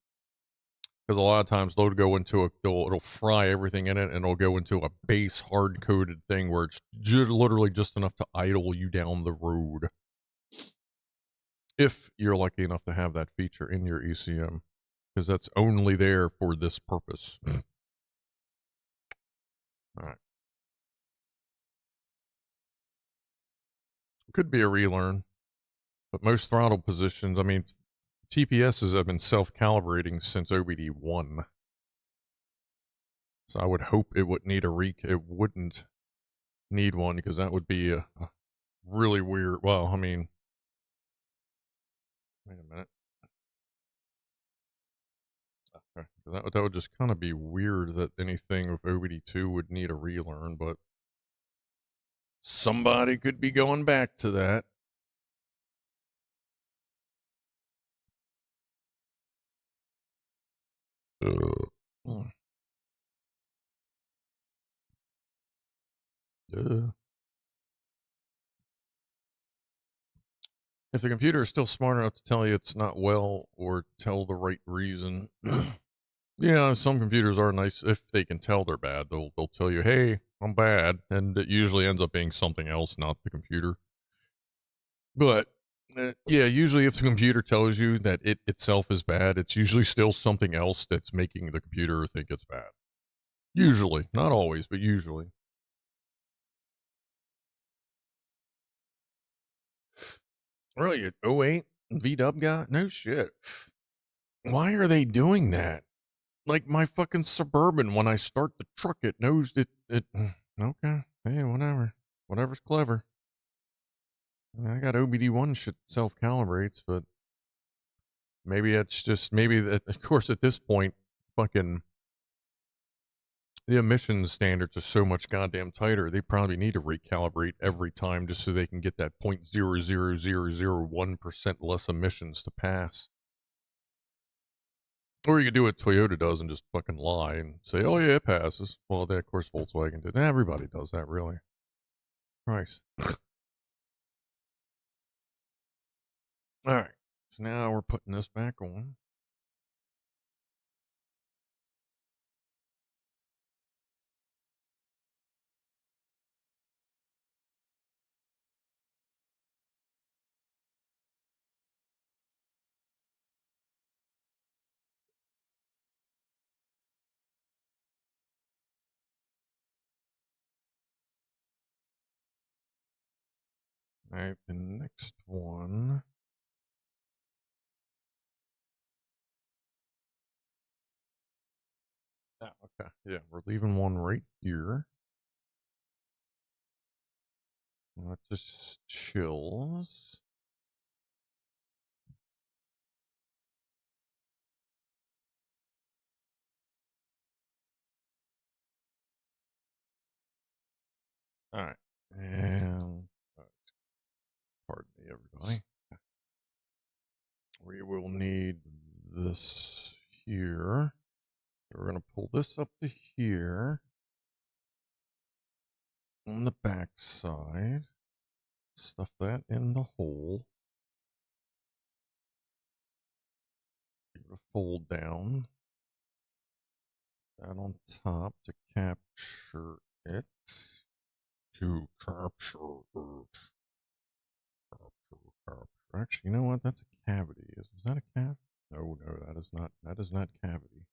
Because a lot of times they'll go into it'll fry everything in it, and it'll go into a base hard-coded thing where it's literally just enough to idle you down the road. If you're lucky enough to have that feature in your ECM, because that's only there for this purpose. All right. Could be a relearn. But most throttle positions, I mean, TPSs have been self-calibrating since OBD1. So I would hope it wouldn't need it wouldn't need one, because that would be a really weird, well, I mean, wait a minute. Okay. That would just kind of be weird that anything with OBD2 would need a relearn, but somebody could be going back to that. Hmm. If the computer is still smart enough to tell you it's not well or tell the right reason, yeah, some computers are nice if they can tell they're bad. They'll tell you, "Hey, I'm bad," and it usually ends up being something else, not the computer. But yeah, usually if the computer tells you that it itself is bad, it's usually still something else that's making the computer think it's bad. Usually, not always, but usually. Really, at 08 V-Dub guy? No shit. Why are they doing that? Like my fucking Suburban, when I start the truck, it knows it. Okay, hey, whatever. Whatever's clever. I got OBD1 shit self calibrates, but maybe it's just, maybe that, of course, at this point, fucking the emissions standards are so much goddamn tighter. They probably need to recalibrate every time just so they can get that 0.00001% less emissions to pass. Or you could do what Toyota does and just fucking lie and say, "Oh yeah, it passes." Well, of course Volkswagen did. Everybody does that, really. Christ. All right. So now we're putting this back on. All right, the next one. Oh, okay. Yeah, we're leaving one right here. That just chills. All right. And pardon me, everybody. We will need this here. We're going to pull this up to here on the back side. Stuff that in the hole. Give it a fold down. That on top to capture it. To capture it. Capture. Actually, you know what? That's a cavity. Is that a cavity? No, that is not. That is not cavity.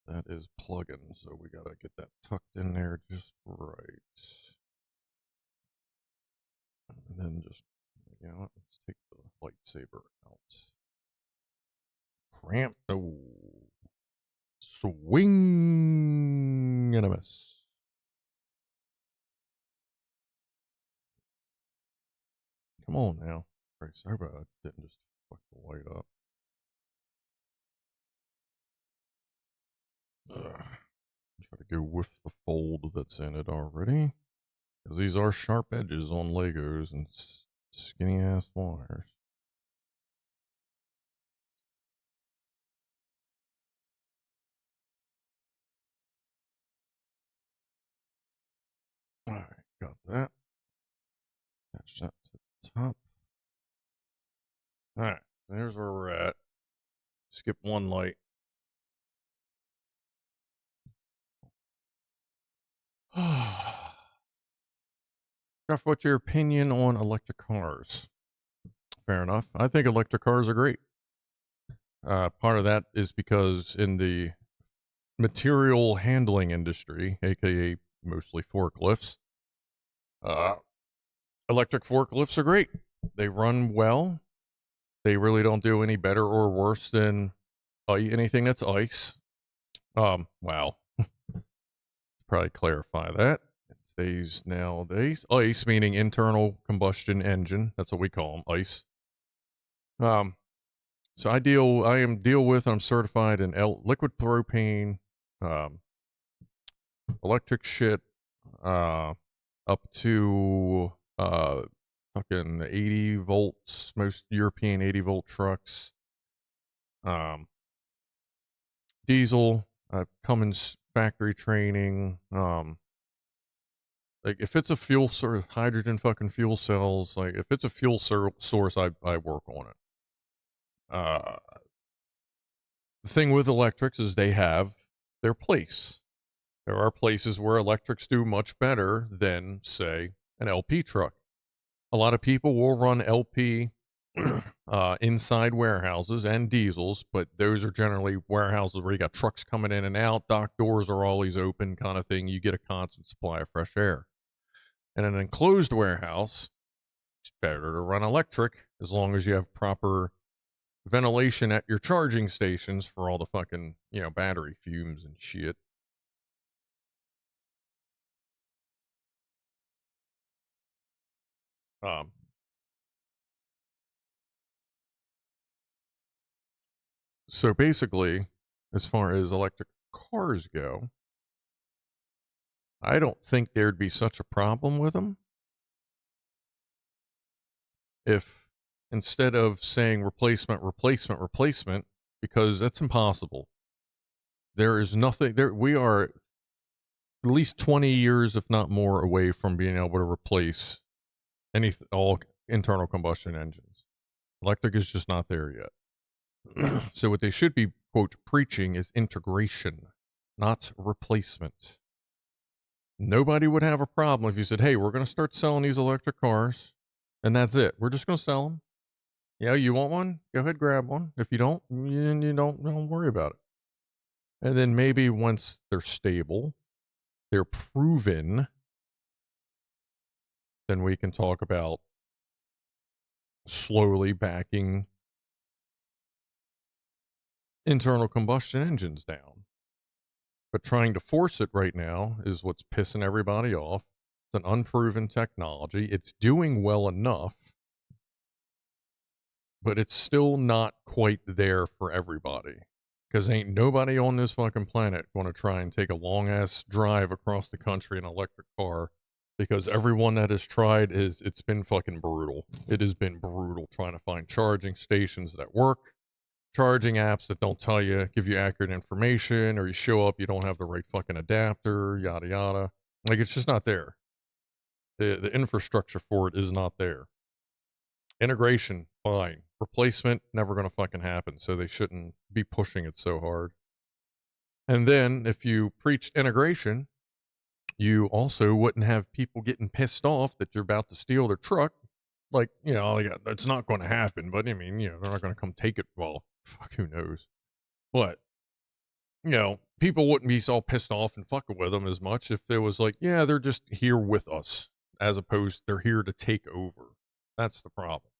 That is plug-in, so we gotta get that tucked in there just right. And then just, you know what? Let's take the lightsaber out. Cramp. Oh. Swing and a miss. Come on now. Right, sorry about that. Didn't just fuck the light up. Try to go with the fold that's in it already. Because these are sharp edges on Legos and skinny ass wires. Alright, got that. Attach that to the top. Alright, there's where we're at. Skip one light. Jeff, what's your opinion on electric cars? Fair enough. I think electric cars are great. Part of that is because in the material handling industry, aka mostly forklifts, Electric forklifts are great. They run well. They really don't do any better or worse than anything that's ice. Wow. Probably clarify that. It stays nowadays. Ice meaning internal combustion engine. That's what we call them, ice. So I'm certified in liquid propane, electric shit, up to fucking 80 volts, most European 80-volt trucks. Diesel, Cummins factory training. Like if it's a fuel source, hydrogen fucking fuel cells. Like if it's a fuel source, I work on it. The thing with electrics is they have their place. There are places where electrics do much better than, say, an LP truck. A lot of people will run LP inside warehouses and diesels, but those are generally warehouses where you got trucks coming in and out, dock doors are always open kind of thing. You get a constant supply of fresh air. In an enclosed warehouse, it's better to run electric as long as you have proper ventilation at your charging stations for all the fucking, battery fumes and shit. So basically, as far as electric cars go, I don't think there'd be such a problem with them if instead of saying replacement, because that's impossible. There is nothing there. We are at least 20 years, if not more, away from being able to replace all internal combustion engines. Electric is just not there yet. So what they should be, quote, preaching is integration, not replacement. Nobody would have a problem if you said, hey, we're going to start selling these electric cars, and that's it. We're just going to sell them. Yeah, you want one? Go ahead, grab one. If you don't, you don't worry about it. And then maybe once they're stable, they're proven, then we can talk about slowly backing internal combustion engines down. But trying to force it right now is what's pissing everybody off. It's an unproven technology. It's doing well enough, but it's still not quite there for everybody. Because ain't nobody on this fucking planet going to try and take a long ass drive across the country in an electric car. Because everyone that has tried it's been fucking brutal. It has been brutal trying to find charging stations that work, charging apps that don't give you accurate information, or you show up, you don't have the right fucking adapter, yada yada. Like it's just not there. The infrastructure for it is not there. Integration, fine. Replacement, never gonna fucking happen, so they shouldn't be pushing it so hard. And then if you preached integration, you also wouldn't have people getting pissed off that you're about to steal their truck. Like, it's not going to happen, but I mean, they're not going to come take it. Well, fuck, who knows? But, people wouldn't be all pissed off and fucking with them as much if there was like, yeah, they're just here with us, as opposed to they're here to take over. That's the problem.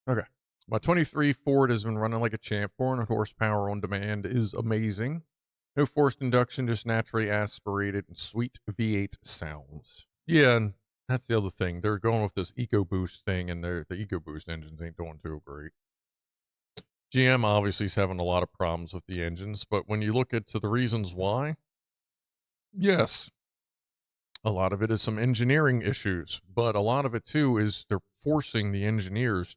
Okay. My 23 Ford has been running like a champ. 400 horsepower on demand is amazing. No forced induction, just naturally aspirated and sweet V8 sounds. Yeah, and that's the other thing. They're going with this EcoBoost thing, and the EcoBoost engines ain't doing too great. GM obviously is having a lot of problems with the engines, but when you look into the reasons why, yes, a lot of it is some engineering issues, but a lot of it too is they're forcing the engineers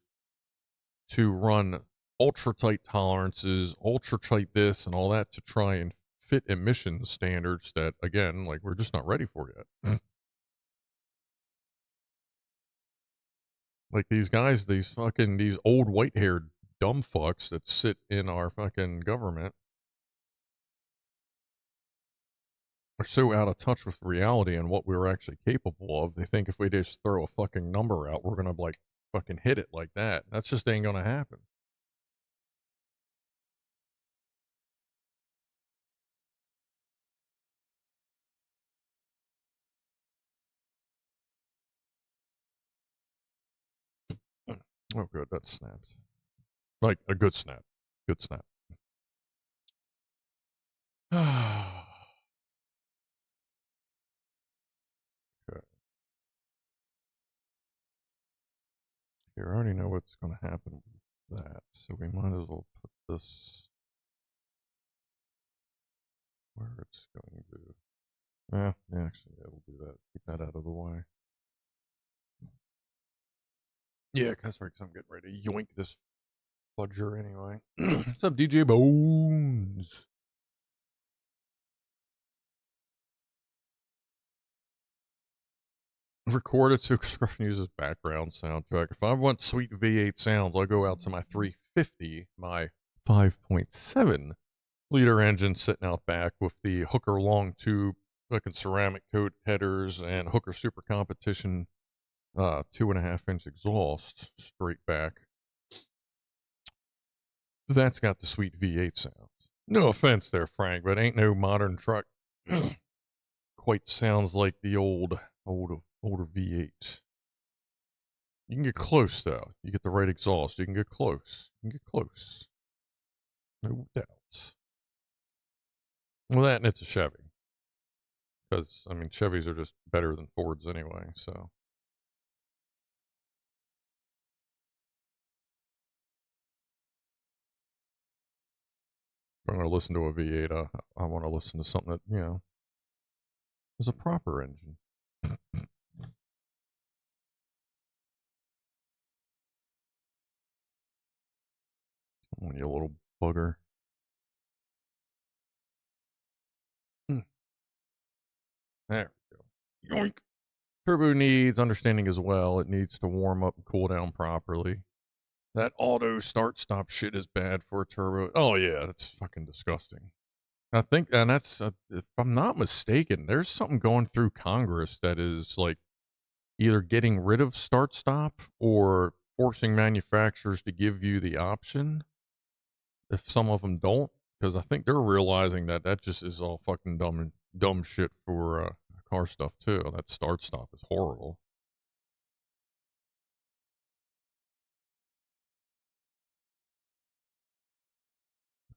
to run ultra tight tolerances, ultra tight this and all that to try and fit emission standards that, again, like we're just not ready for yet. Like these guys, these old white haired dumb fucks that sit in our fucking government are so out of touch with reality and what we were actually capable of. They think if we just throw a fucking number out, we're gonna like fucking hit it like that. That's just ain't gonna happen. Oh, good. That snapped. Like a good snap. Good snap. Okay. Here, I already know what's going to happen with that, so we might as well put this where it's going to. Actually, yeah, we'll do that. Keep that out of the way. Yeah, because I'm getting ready to yoink this fudger anyway. What's up, DJ Bones? Record it so Scruff uses background soundtrack. If I want sweet V8 sounds, I'll go out to my 350, my 5.7 liter engine sitting out back with the Hooker long tube, fucking ceramic coat headers, and Hooker Super Competition 2.5-inch exhaust straight back. That's got the sweet V8 sounds. No offense there, Frank, but ain't no modern truck quite sounds like the older V8. You can get close though. You get the right exhaust. You can get close. You can get close. No doubt. Well, that and it's a Chevy. Because, I mean, Chevys are just better than Fords anyway, so. If I'm going to listen to a V8, I want to listen to something that, you know, is a proper engine. Come on, you little bugger. There we go. Yoink. Turbo needs understanding as well. It needs to warm up and cool down properly. That auto start stop shit is bad for a turbo. Oh yeah, that's fucking disgusting. I think, and that's if I'm not mistaken, there's something going through Congress that is like either getting rid of start stop or forcing manufacturers to give you the option if some of them don't, because I think they're realizing that that just is all fucking dumb shit for car stuff too. That start stop is horrible.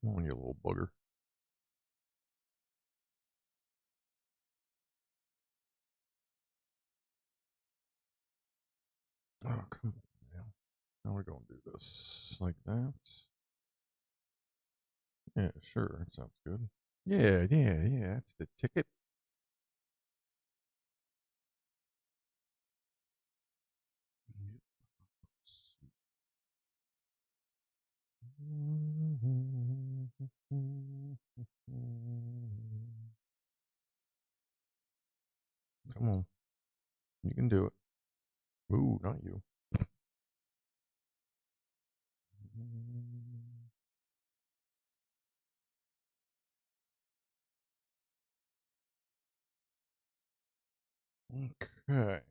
Come on, you little bugger. Oh, come on, man. Now we're going to do this like that. Yeah, sure. That sounds good. Yeah. That's the ticket. Come on. You can do it. Ooh, not you. Okay.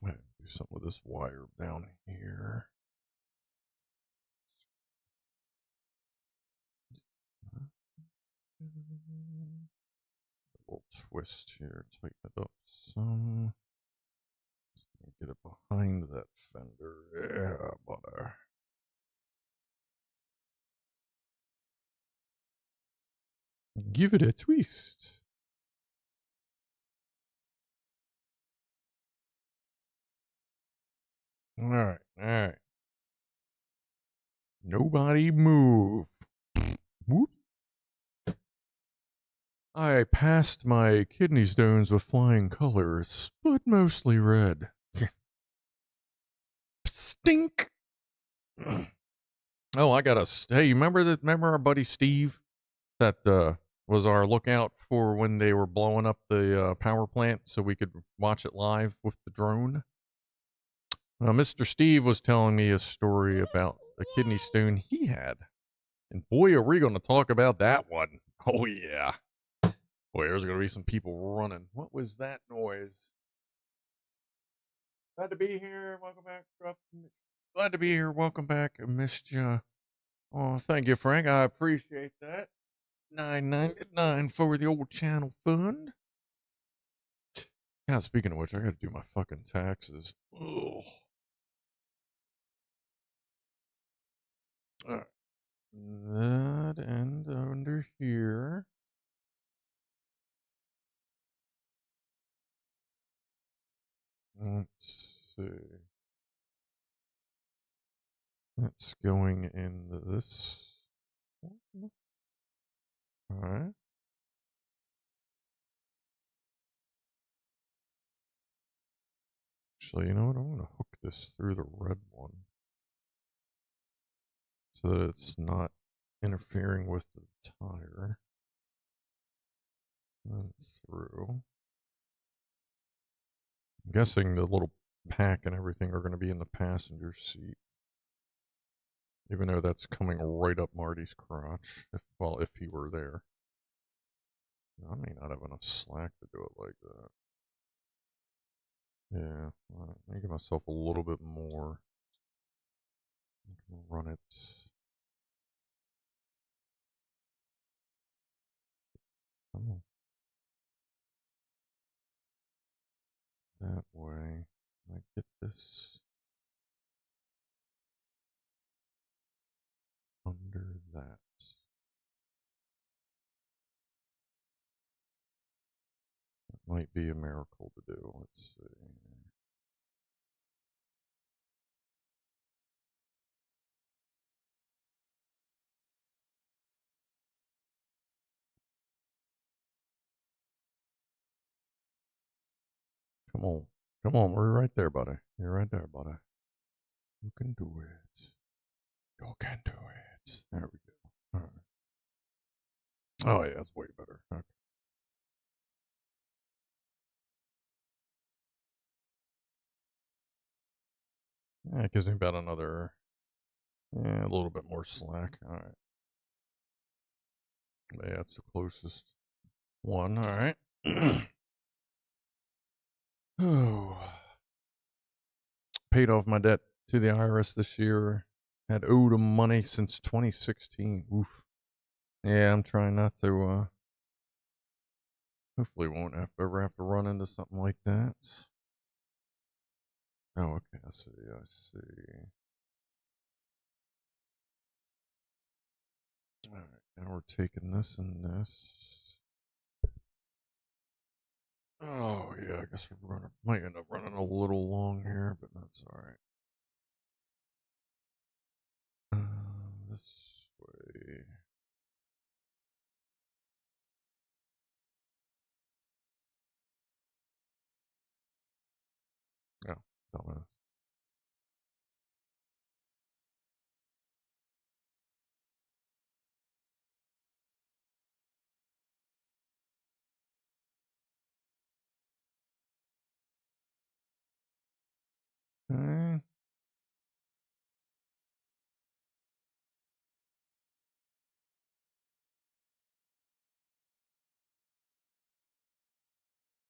I have to do something with this wire down here. A little twist here, tighten it up some. Get it behind that fender. Yeah, butter. Give it a twist. All right. Nobody move. Whoop. I passed my kidney stones with flying colors, but mostly red. Stink. Oh, I got a. Hey, you remember our buddy Steve that was our lookout for when they were blowing up the power plant so we could watch it live with the drone? Mr. Steve was telling me a story about a kidney stone he had. And boy, are we going to talk about that one. Oh, yeah. Boy, there's going to be some people running. What was that noise? Glad to be here. Welcome back. Glad to be here. Welcome back. I missed you. Oh, thank you, Frank. I appreciate that. $9.99 for the old channel fund. Yeah, speaking of which, I gotta do my fucking taxes. Ugh. Alright. That end under here. Let's see. That's going in this. Alright. Actually, you know what? I'm gonna hook this through the red one so that it's not interfering with the tire. And through. I'm guessing the little pack and everything are going to be in the passenger seat. Even though that's coming right up Marty's crotch. If he were there. I may not have enough slack to do it like that. Yeah, let me give myself a little bit more. I'm gonna run it. Come on. That way. I get this under that. That might be a miracle to do. Let's see. Come on. Come on, we're right there, buddy. You're right there, buddy. You can do it. You can do it. There we go. All right. Oh, yeah, that's way better. Okay. Yeah, it gives me about another, a little bit more slack. All right. Yeah, that's the closest one. All right. Oh, paid off my debt to the IRS this year. Had owed them money since 2016. Oof. Yeah, I'm trying not to. Hopefully, won't ever have to run into something like that. Oh, okay. I see. I see. All right. Now we're taking this and this. Oh yeah, I guess might end up running a little long here, but that's all right. This way. Yeah, dumbass. Okay.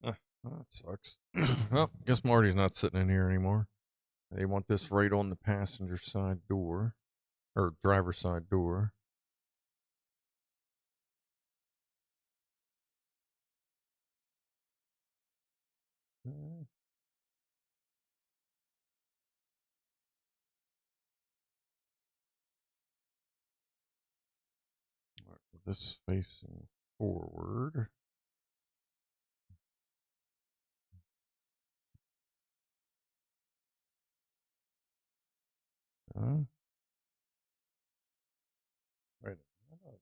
Well, that sucks. Well, guess Marty's not sitting in here anymore. They want this right on the passenger side door, or driver's side door. Uh, Right, with this facing forward. Uh, Wait a minute.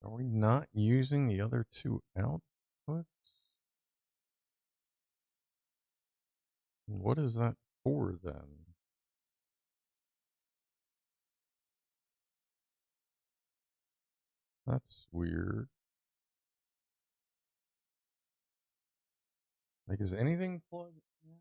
Are we not using the other two outputs? What is that for then? That's weird. Like, is anything plugged in?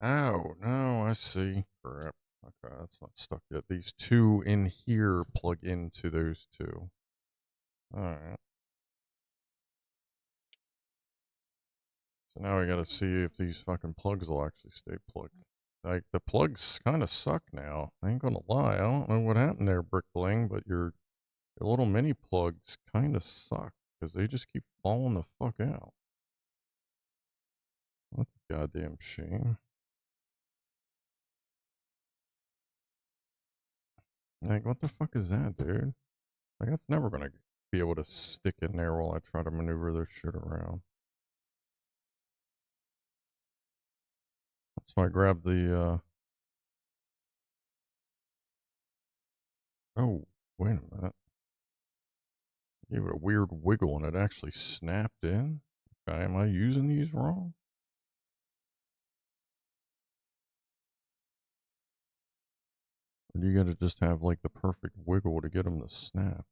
Oh, no, I see. Crap. Okay, that's not stuck yet. These two in here plug into those two. Alright. So now we gotta see if these fucking plugs will actually stay plugged. Like, the plugs kind of suck now. I ain't gonna lie. I don't know what happened there, Brickling, but your little mini plugs kind of suck because they just keep falling the fuck out. What a goddamn shame. Like, what the fuck is that, dude? Like, that's never gonna be able to stick in there while I try to maneuver this shit around. So I grabbed the, oh, wait a minute. Gave it a weird wiggle and it actually snapped in. Okay, am I using these wrong? Or do you gotta just have like the perfect wiggle to get them to snap?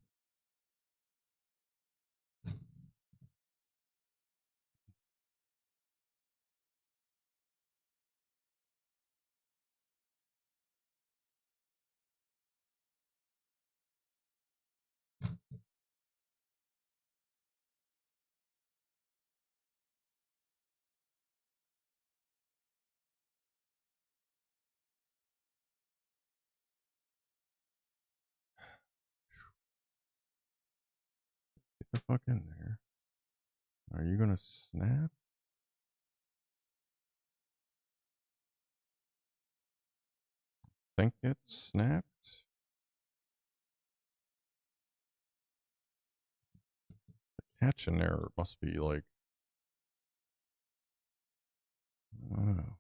Get the fuck in there. Are you gonna snap? Think it snapped? The catch in there must be like, oh.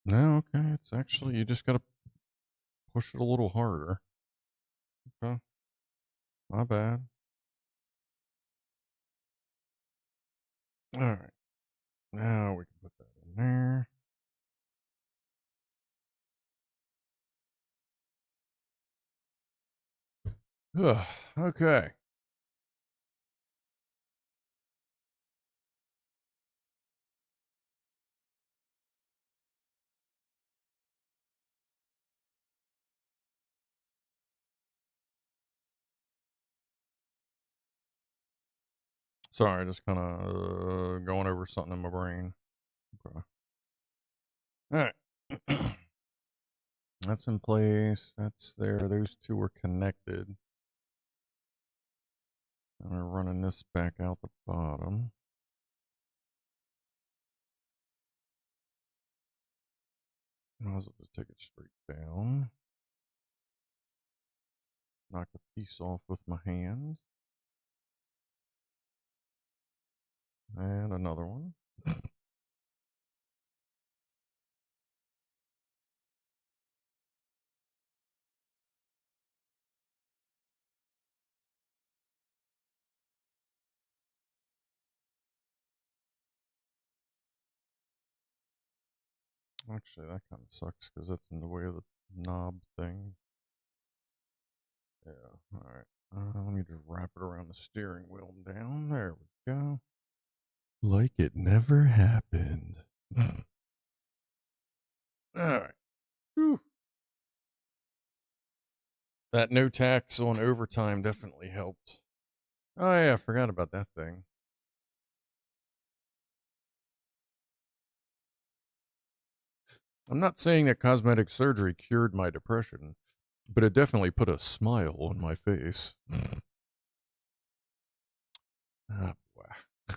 No, okay, it's actually, you just gotta push it a little harder. Okay. My bad. Alright. Now we can put that in there. Ugh, okay. Sorry, just kind of going over something in my brain. Okay. Alright. That's in place. That's there. Those two are connected. And we're running this back out the bottom. Might as well just take it straight down. Knock a piece off with my hand. And another one. Actually, that kind of sucks because that's in the way of the knob thing. Yeah, alright. Let me just wrap it around the steering wheel down. There we go. Like it never happened. Alright. That no tax on overtime definitely helped. Oh yeah, I forgot about that thing. I'm not saying that cosmetic surgery cured my depression, but it definitely put a smile on my face. Ah, boy.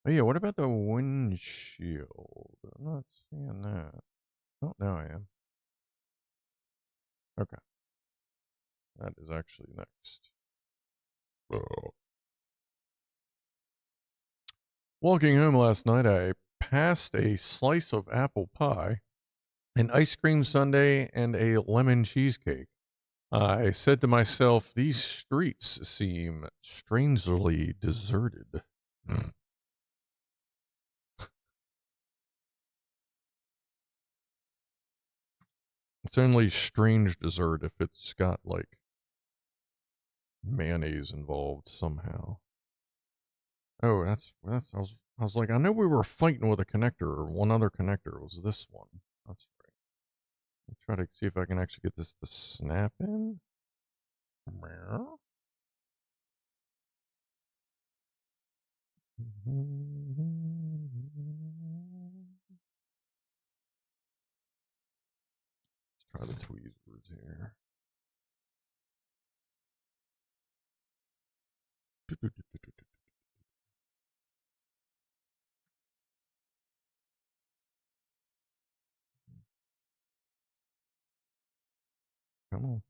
Oh yeah, what about the windshield? I'm not seeing that. Oh, now I am. Okay. That is actually next. Oh. Walking home last night, I passed a slice of apple pie, an ice cream sundae, and a lemon cheesecake. I said to myself, these streets seem strangely deserted. It's only strange dessert if it's got like mayonnaise involved somehow. Oh, that's I was I was like, I know we were fighting with a connector, or one other connector. It was this one. That's right. I'll try to see if I can actually get this to snap in. Meow. Let's try the tweezers here. Come on.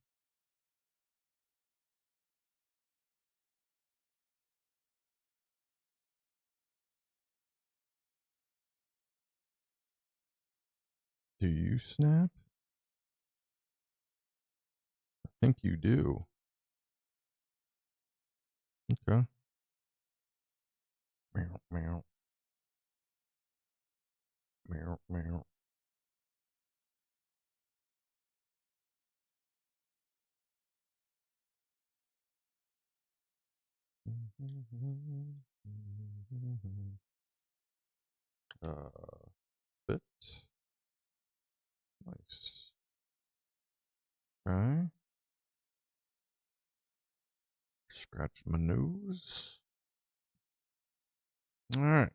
Do you snap? I think you do. Okay. Meow, meow. Meow, meow. Bit. Nice. Okay. Scratch my nose. All right.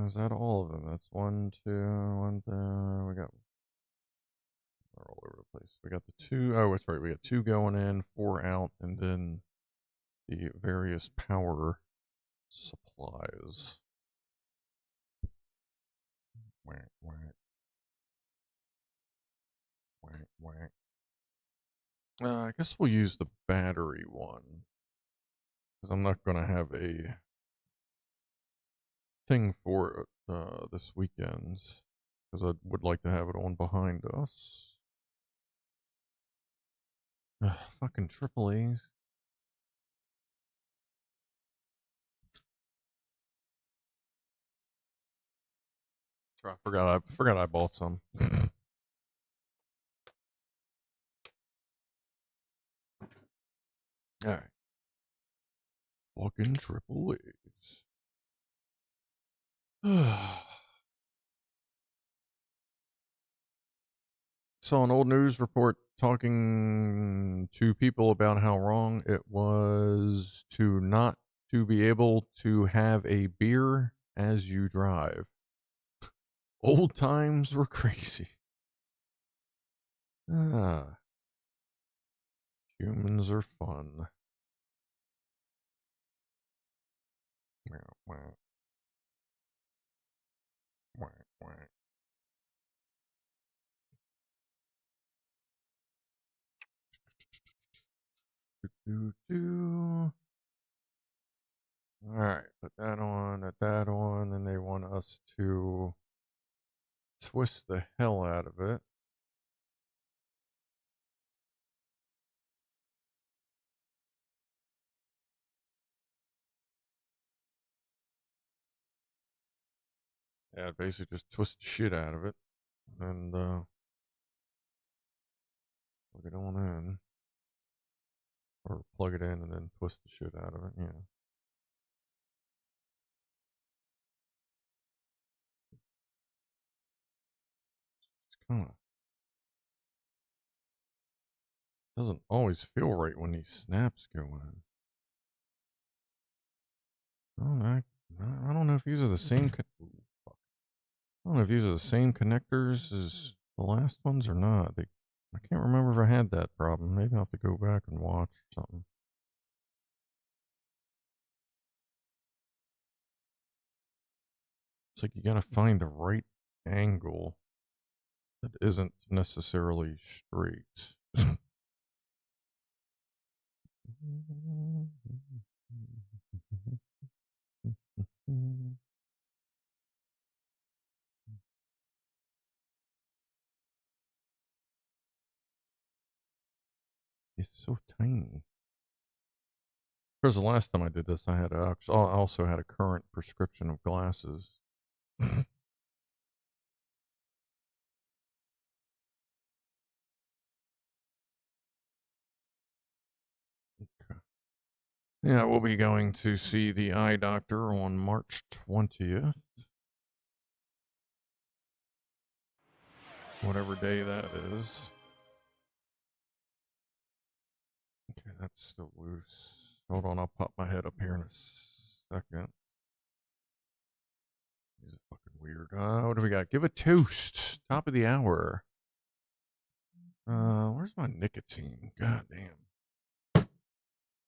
Is that all of them? That's one, two, one, two. We got. They're all over the place. We got the two. Oh, that's right. We got two going in, four out, and then the various power supplies. Whack, whack. Whack, whack. I guess we'll use the battery one. Because I'm not going to have a thing for it this weekend. Because I would like to have it on behind us. Fucking triple A's. I forgot I bought some. Alright. Fucking triple A's. Saw an old news report talking to people about how wrong it was to not to be able to have a beer as you drive. Old times were crazy. Ah, humans are fun. Meow, meow. Meow, meow. Do, do. All right, put that on, and they want us to twist the hell out of it. Yeah, basically just twist the shit out of it, and plug it on in, or plug it in and then twist the shit out of it. Yeah. It's kind of doesn't always feel right when these snaps go in. I don't know if these are the same. I don't know if these are the same connectors as the last ones or not. I can't remember if I had that problem. Maybe I'll have to go back and watch something. It's like you gotta find the right angle that isn't necessarily straight. It's so tiny. Because the last time I did this, I also had a current prescription of glasses. Okay. Yeah, we'll be going to see the eye doctor on March 20th. Whatever day that is. Okay, that's still loose. Hold on, I'll pop my head up here in a second. This is fucking weird. What do we got? Give a toast. Top of the hour. Where's my nicotine? God damn.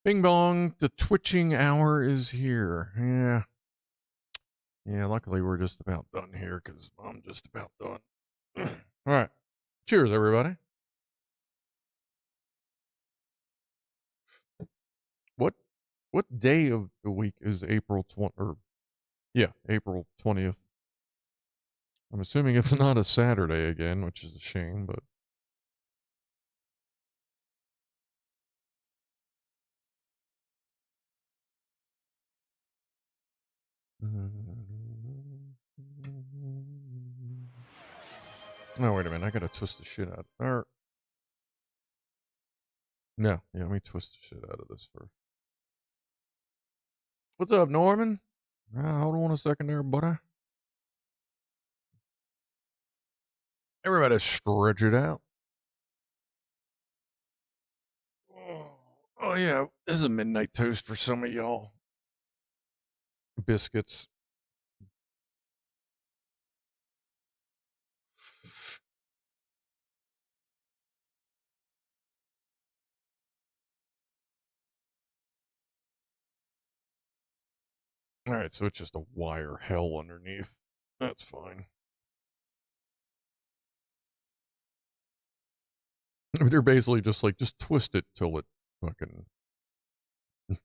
Bing bong. The twitching hour is here. Yeah. Yeah, luckily we're just about done here because I'm just about done. All right. Cheers, everybody. What day of the week is April 20 or yeah, April 20th? I'm assuming it's not a Saturday again, which is a shame, but no, wait a minute. I gotta twist the shit out. Or no, yeah, let me twist the shit out of this first. What's up, Norman? Hold on a second there, buddy. Everybody stretch it out. Oh yeah, this is a midnight toast for some of y'all. Biscuits. All right, so it's just a wire hell underneath. That's fine. They're basically just like, just twist it till it fucking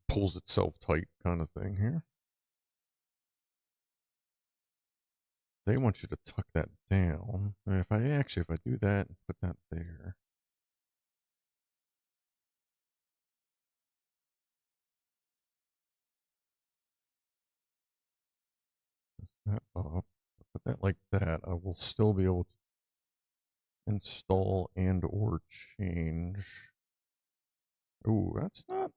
pulls itself tight kind of thing here. They want you to tuck that down. If I do that and put that there. That up. Put that like that. I will still be able to install and or change. Ooh, that's not.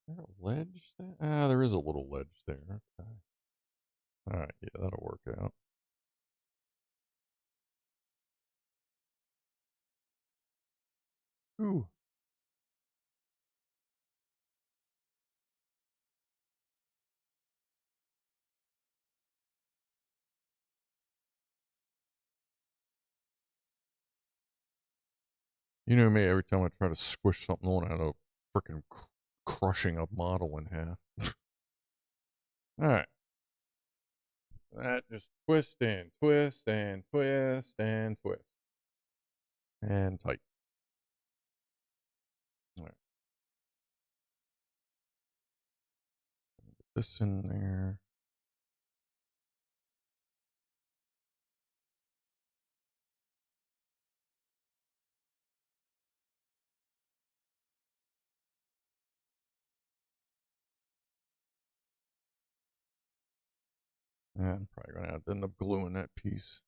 Is there a ledge there? There is a little ledge there. Okay. All right, yeah, that'll work out. Ooh. You know me, every time I try to squish something on, I end up freaking crushing a model in half. All right. That just twist and twist and twist and twist. And tight. All right. Get this in there. Yeah, I'm probably gonna have to end up gluing that piece.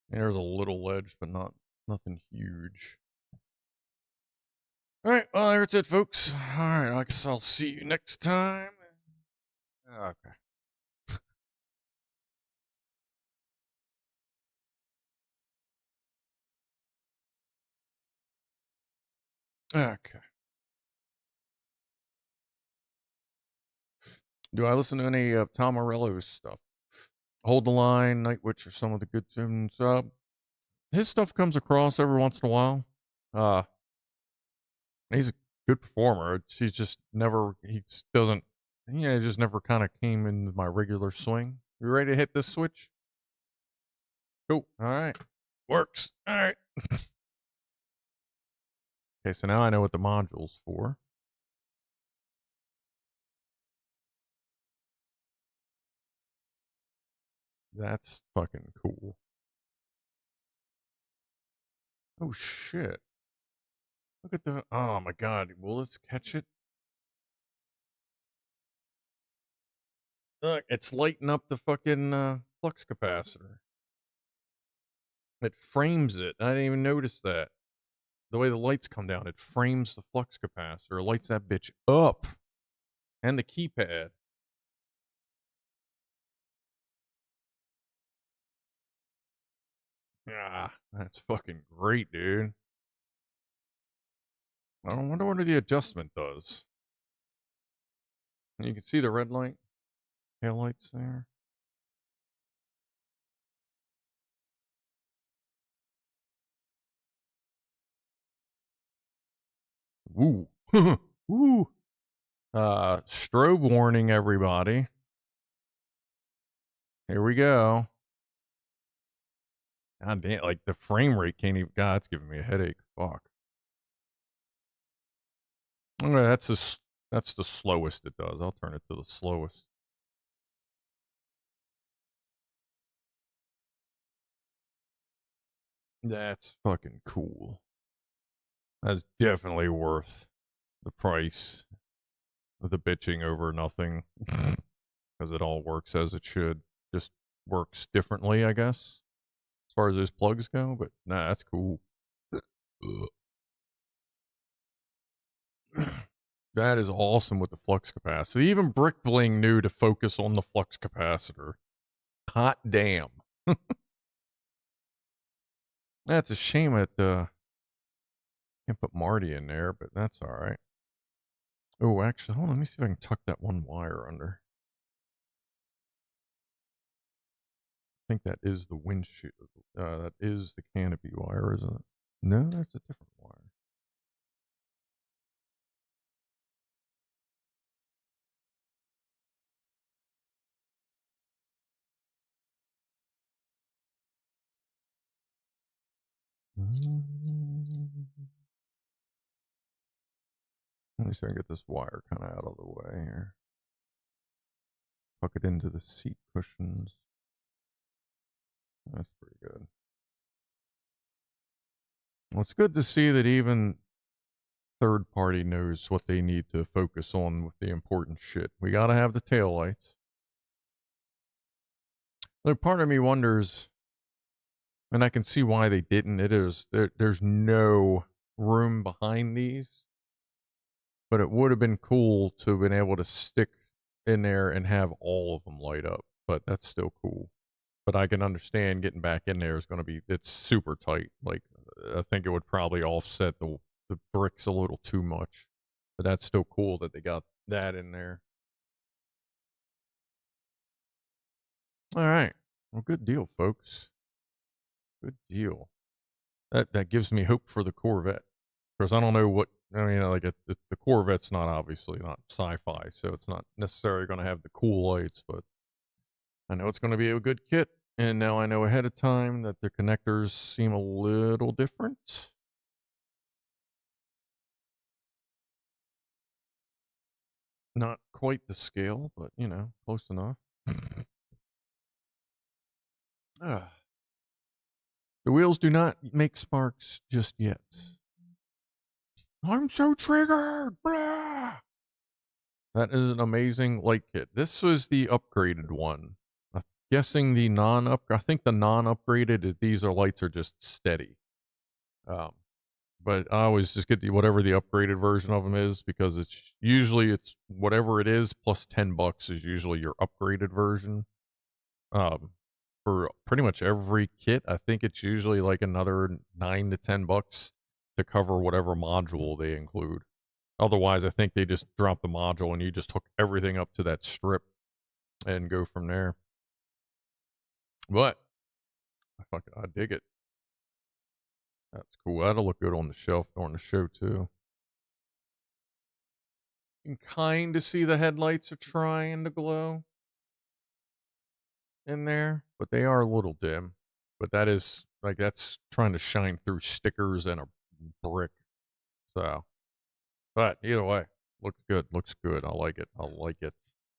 And there's a little ledge, but nothing huge. All right, well, that's it, folks. All right, I guess I'll see you next time. Okay. Okay. Do I listen to any Tom Morello's stuff? Hold the Line, Night Witch, or some of the good tunes. His stuff comes across every once in a while. Uh, he's a good performer. He's just never, he doesn't, he just never kind of came into my regular swing. You ready to hit this switch? Cool. All right. Works. All right. Okay, so now I know what the module's for. That's fucking cool. Oh shit. Look at the, oh my god. Will this catch it? Look, it's lighting up the fucking flux capacitor. It frames it. I didn't even notice that. The way the lights come down, it frames the flux capacitor, lights that bitch up. And the keypad. Ah, that's fucking great, dude. I wonder what the adjustment does. You can see the red light, tail lights there. Woo. Woo. Strobe warning, everybody. Here we go. God damn, like the frame rate can't even. God, that's giving me a headache. Fuck. Okay, that's the slowest it does. I'll turn it to the slowest. That's fucking cool. That's definitely worth the price of the bitching over nothing. Because it all works as it should. Just works differently, I guess, as far as those plugs go. But nah, that's cool. That is awesome with the flux capacitor. Even Brick Bling knew to focus on the flux capacitor. Hot damn. That's a shame that can't put Marty in there, but that's all right. Oh, actually, hold on. Let me see if I can tuck that one wire under. I think that is the windshield. That is the canopy wire, isn't it? No, that's a different wire. Let me see if I can get this wire kind of out of the way here. Tuck it into the seat cushions. That's pretty good. Well, it's good to see that even third party knows what they need to focus on with the important shit. We got to have the taillights. Though part of me wonders, and I can see why they didn't. There's no room behind these, but it would have been cool to have been able to stick in there and have all of them light up. But that's still cool. But I can understand getting back in there is going to be, it's super tight. Like, I think it would probably offset the bricks a little too much. But that's still cool that they got that in there. All right. Well, good deal, folks. Good deal. That gives me hope for the Corvette. Because I don't know what, I mean, like, the Corvette's not obviously not sci-fi, so it's not necessarily going to have the cool lights, but I know it's going to be a good kit. And now I know ahead of time that the connectors seem a little different. Not quite the scale, but, you know, close enough. The wheels do not make sparks just yet. I'm so triggered! Blah! That is an amazing light kit. This was the upgraded one. I'm guessing the I think the non-upgraded, these lights are just steady. But I always just get whatever the upgraded version of them is, because it's whatever it is plus $10 is usually your upgraded version. For pretty much every kit, I think it's usually like another $9 to $10 to cover whatever module they include. Otherwise, I think they just drop the module and you just hook everything up to that strip and go from there. But I dig it. That's cool. That'll look good on the shelf during the show too. You can kind of see the headlights are trying to glow in there, but they are a little dim. But that's trying to shine through stickers and a brick. So, but either way, looks good. Looks good. I like it. I like it.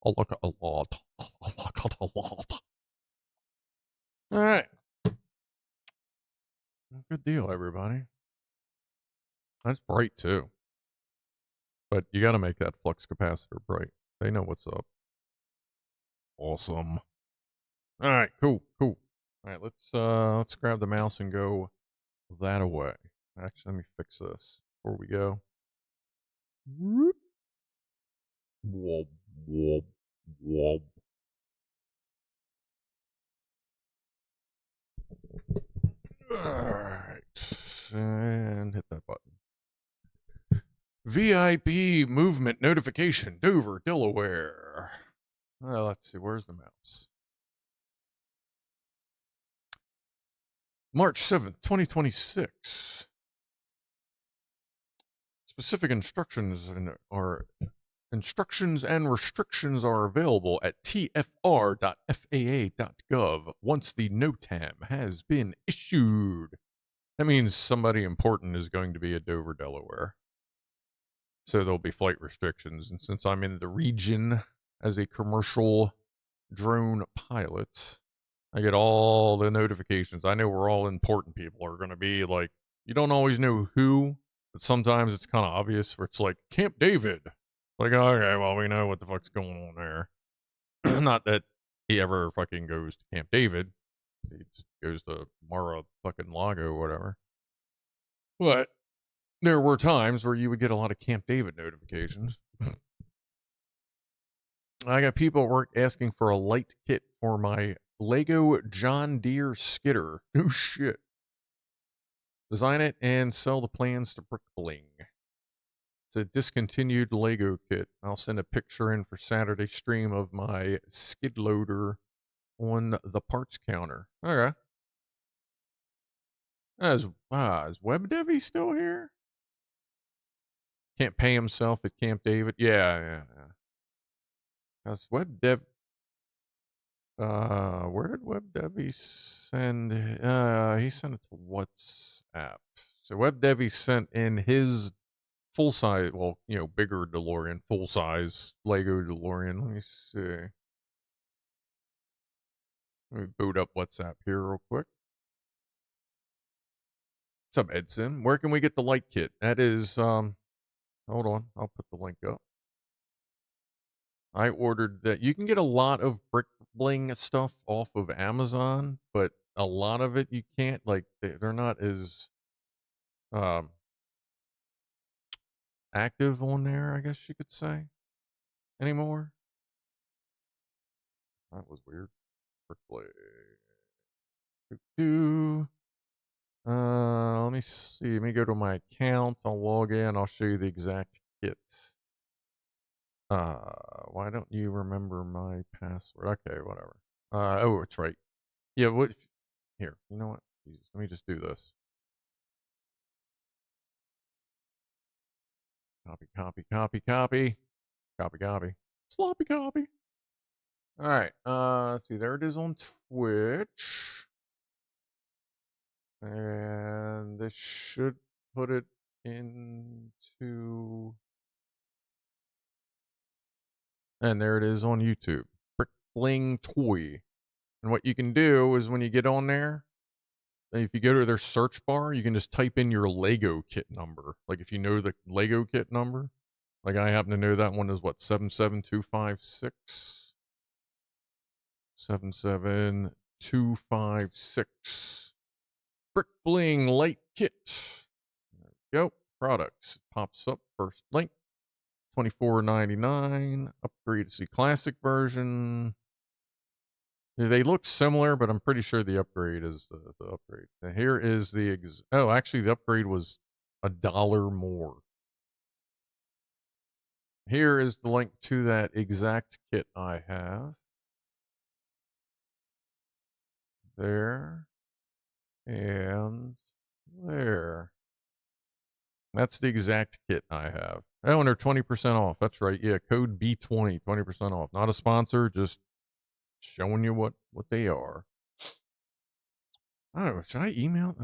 I like it a lot. I like it a lot. All right. Good deal, everybody. That's bright too. But you got to make that flux capacitor bright. They know what's up. Awesome. All right, cool. Alright, let's grab the mouse and go that away. Actually, let me fix this before we go. Whoop. Wob, wob, wob. Alright. And hit that button. VIP movement notification, Dover, Delaware. Let's see, where's the mouse? March 7th, 2026. Specific instructions and restrictions are available at tfr.faa.gov once the NOTAM has been issued. That means somebody important is going to be at Dover, Delaware. So there'll be flight restrictions. And since I'm in the region as a commercial drone pilot, I get all the notifications. I know where all important people are going to be. Like, you don't always know who, but sometimes it's kind of obvious where it's like, Camp David. Like, okay, well, we know what the fuck's going on there. Not that he ever fucking goes to Camp David. He just goes to Mara fucking Lago or whatever. But there were times where you would get a lot of Camp David notifications. I got people at work asking for a light kit for my Lego John Deere skidder. Oh shit. Design it and sell the plans to Brick Bling. It's a discontinued Lego kit. I'll send a picture in for Saturday stream of my skid loader on the parts counter. Okay. Is Web Devi still here? Can't pay himself at Camp David? Yeah. That's Web Dev. Where did Web Devi send? He sent it to WhatsApp. So Web Devi sent in his full size, well, bigger DeLorean, full size Lego DeLorean. Let me see. Let me boot up WhatsApp here real quick. What's up, Edson? Where can we get the light kit? That is, hold on. I'll put the link up. I ordered that. You can get a lot of Brick Bling stuff off of Amazon, but a lot of it you can't. Like, they're not as active on there, I guess you could say, anymore. That was weird. Brick Bling. Let me see. Let me go to my account. I'll log in. I'll show you the exact kit. Why don't you remember my password? Okay, whatever. Oh, it's right. Yeah, what? Here, you know what? Jesus, let me just do this. Copy. Sloppy copy. All right. Let's see. There it is on Twitch. And this should put it into... And there it is on YouTube. Brick Bling Toy. And what you can do is when you get on there, if you go to their search bar, you can just type in your Lego kit number. Like if you know the Lego kit number. Like I happen to know that one is what, 77256? 77256. Brick Bling Light Kit. There we go. Products. Pops up. First link. $24.99. Upgrade to see classic version. They look similar, but I'm pretty sure the upgrade is the upgrade. Now here is the actually the upgrade was $1 more. Here is the link to that exact kit I have. There. And there. That's the exact kit I have. Oh, and they're 20% off. That's right. Yeah, code B20, 20% off. Not a sponsor, just showing you what they are. Oh, should I email?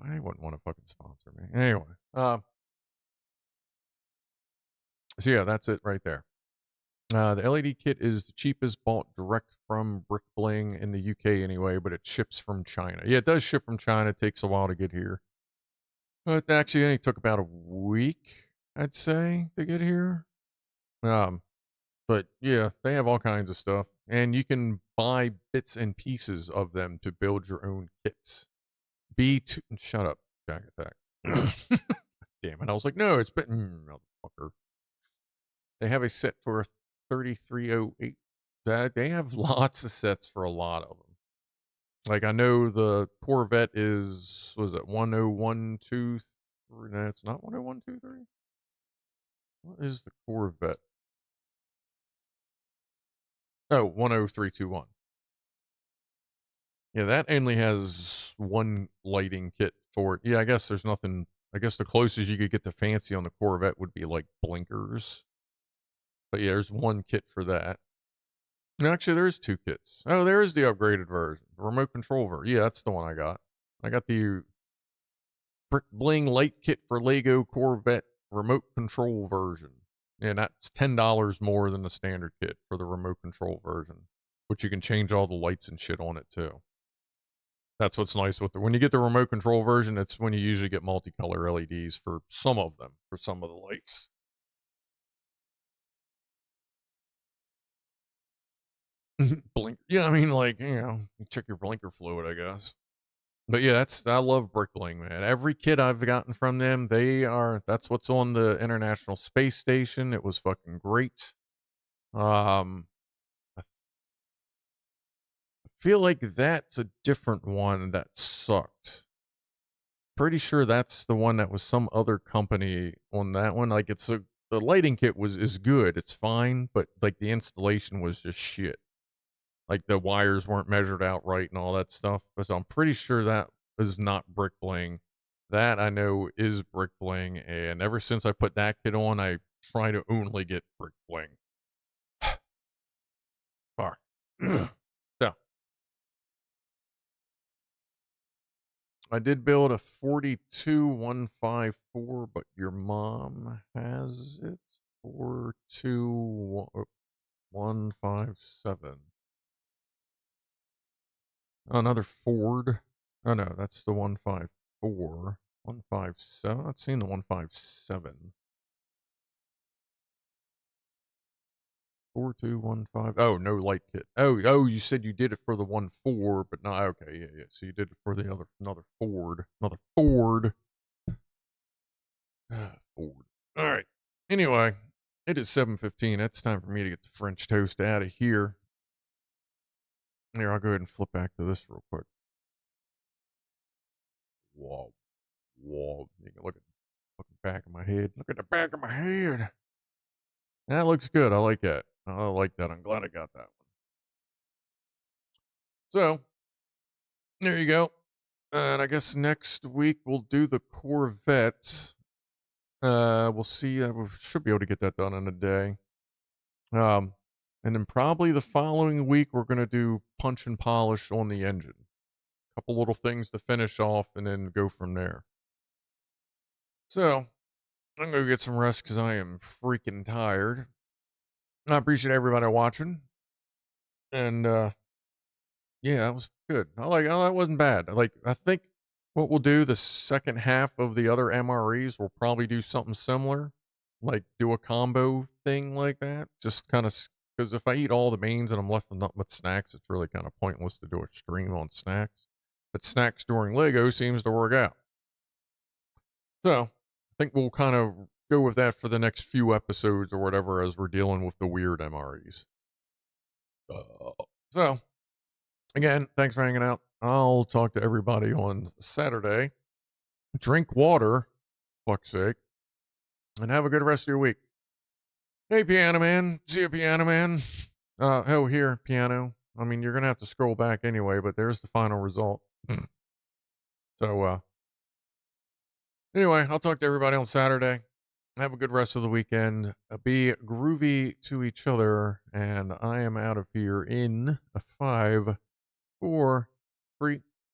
I wouldn't want to fucking sponsor me. Anyway. So yeah, that's it right there. The LED kit is the cheapest, bought direct from Brick Bling in the UK anyway, but it ships from China. Yeah, it does ship from China. It takes a while to get here. It actually only took about a week, I'd say, to get here. But yeah, they have all kinds of stuff. and you can buy bits and pieces of them to build your own kits. B2, shut up, Jack Attack. Damn it! I was like, no, it's motherfucker. They have a set for 3308. They have lots of sets for a lot of them. Like I know the Corvette was it 10123? No, it's not 10123. What is the Corvette? Oh, 10321. Yeah, that only has one lighting kit for it. Yeah, I guess there's nothing. I guess the closest you could get to fancy on the Corvette would be like blinkers. But yeah, there's one kit for that. No, actually, there's two kits. Oh, there is the upgraded version, the remote control version. Yeah, that's the one I got. I got the Brick Bling light kit for Lego Corvette remote control version. And that's $10 more than the standard kit for the remote control version, which you can change all the lights and shit on it too. That's what's nice with when you get the remote control version, it's when you usually get multicolor LEDs for some of them, for some of the lights. Blink. Yeah, I mean, like, you check your blinker fluid, I guess. But yeah, I love Brick Bling, man. Every kit I've gotten from them, that's what's on the International Space Station. It was fucking great. I feel like that's a different one that sucked. Pretty sure that's the one that was some other company on that one. Like the lighting kit is good, it's fine, but like the installation was just shit. Like the wires weren't measured out right and all that stuff. So I'm pretty sure that is not Brick Bling. That I know is Brick Bling, and ever since I put that kit on, I try to only get Brick Bling. Fuck. So I did build a 42154, but your mom has it 42157. Oh, another Ford. Oh no, that's the 154. 157. I'm not seeing the 157. 4215. Oh, no light kit. Oh, you said you did it for the 1.4, but not okay. Yeah. So you did it for the another Ford. Another Ford. Ford. All right. Anyway, it is 7:15. It's time for me to get the French toast out of here. Here, I'll go ahead and flip back to this real quick. Whoa. You can look at the back of my head. Look at the back of my head. That looks good. I like that. I like that. I'm glad I got that one. So, there you go. And I guess next week we'll do the Corvette. We'll see. We should be able to get that done in a day. And then probably the following week we're gonna do punch and polish on the engine. A couple little things to finish off, and then go from there. So I'm gonna get some rest because I am freaking tired. I appreciate everybody watching, and yeah, that was good. That wasn't bad. I think what we'll do the second half of the other MREs, we'll probably do something similar, like do a combo thing like that. Just kind of because if I eat all the mains and I'm left with nothing but snacks, it's really kind of pointless to do a stream on snacks. But snacks during Lego seems to work out. So I think we'll kind of go with that for the next few episodes or whatever as we're dealing with the weird MREs. So again, thanks for hanging out. I'll talk to everybody on Saturday. Drink water, fuck's sake, and have a good rest of your week. Hey, Piano Man. See you, Piano Man. Here, Piano. I mean, you're going to have to scroll back anyway, but there's the final result. So, anyway, I'll talk to everybody on Saturday. Have a good rest of the weekend. Be groovy to each other, and I am out of here in a 5, 4, 3,